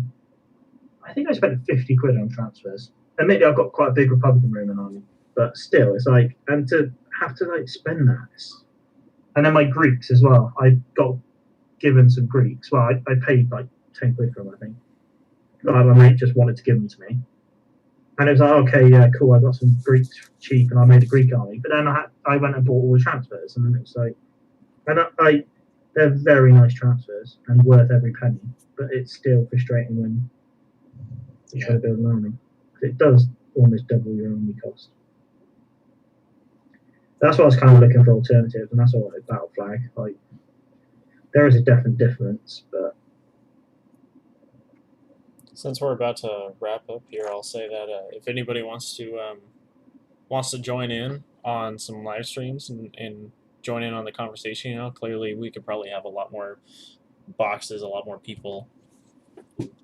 I think I spent 50 quid on transfers. Admittedly, I've got quite a big Republican Roman army, but still, it's like, and to have to like spend that. And then my Greeks as well. I got given some Greeks. Well, I paid like 10 quid for them, I think. My mate just wanted to give them to me. And it was like, okay, yeah, cool, I got some Greeks cheap and I made a Greek army. But then I went and bought all the transfers, and then it was like, and they're very nice transfers and worth every penny, but it's still frustrating when you try to build an army. It does almost double your army cost. That's why I was kind of looking for alternatives, and that's why I wanted Battle Flag. Like, there is a definite difference, but since we're about to wrap up here, I'll say that if anybody wants to join in on some live streams and join in on the conversation, clearly we could probably have a lot more boxes, a lot more people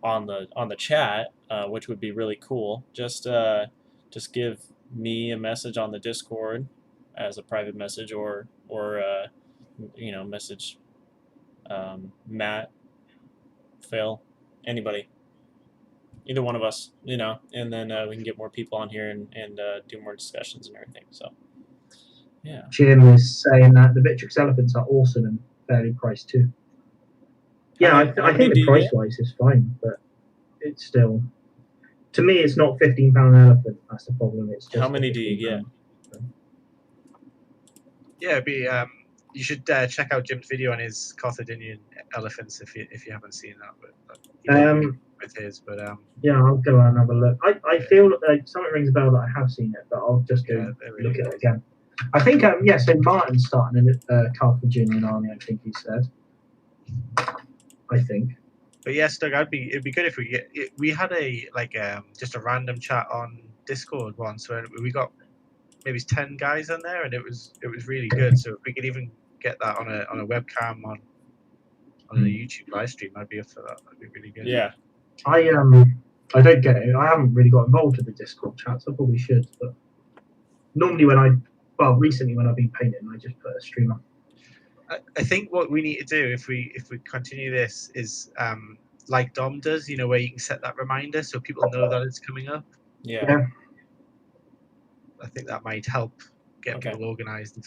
on the chat, which would be really cool. Just give me a message on the Discord as a private message, or message Matt, Phil, anybody, either one of us, and then we can get more people on here and do more discussions and everything. So yeah. Jim is saying that the Victrix elephants are awesome and fairly priced too. Yeah, I think the price wise is fine, but it's still, to me, it's not £15 an elephant. That's the problem. It's just how many do you get? Yeah, it'd be you should check out Jim's video on his Carthaginian elephants if you haven't seen that. But with his, but yeah, I'll go and have a look. I feel like something rings a bell that I have seen it, but I'll just go look at it again. I think so Martin's starting a Carthaginian army. I think he said. I think. But yes, Doug, it'd be good if we had just a random chat on Discord once where we got maybe 10 guys on there, and it was really good. So if we could even get that on a webcam on a YouTube live stream, I'd be up for that. That'd be really good. Yeah. I don't get it. I haven't really got involved with the Discord chats. I probably should, but normally recently when I've been painting, I just put a stream on. I think what we need to do if we continue this is like Dom does, where you can set that reminder so people know that it's coming up. Yeah. Yeah. I think that might help get Okay. people organized.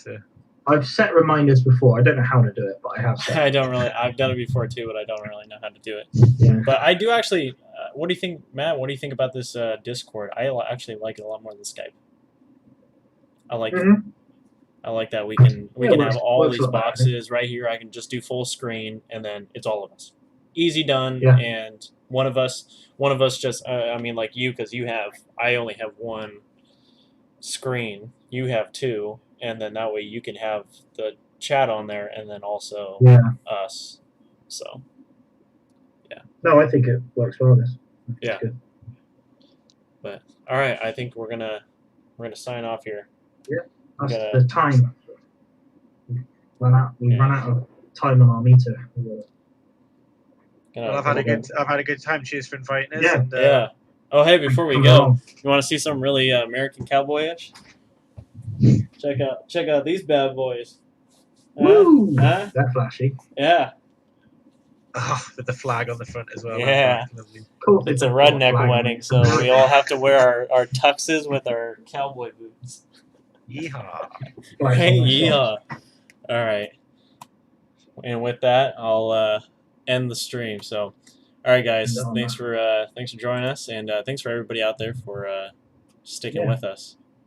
I've set reminders before. I don't know how to do it, but I have set. I don't really. I've done it before too, but I don't really know how to do it. Yeah. But I do actually. What do you think, Matt? What do you think about this Discord? I actually like it a lot more than Skype. I like. Mhm. I like that we can Yeah, have works- all works a these lot better. boxes right here. I can just do full screen, and then it's all of us. Easy done. Yeah. And one of us just. I mean, like you, because you have. I only have one screen. You have two, and then that way you can have the chat on there, and then also Yeah. us. So No, I think it works well. This. It's Yeah. Good. but all right, I think we're gonna sign off here. That's Gotta- the time. We've run out of time on our meter. Gonna- Well, I've had a good time. Cheers for inviting us. Yeah. And, yeah. Oh hey, before we Come go, on. you want to see some really American cowboyish? Check out these bad boys. Woo! Huh? That flashy. Yeah. with the flag on the front as well. Yeah. That's lovely. Cool. It's a redneck wedding, so we all have to wear our tuxes with our cowboy boots. Yeehaw. Hey, yeah. All right. And with that, I'll end the stream. So, all right, guys, No, thanks for joining us, and thanks for everybody out there for sticking Yeah. with us.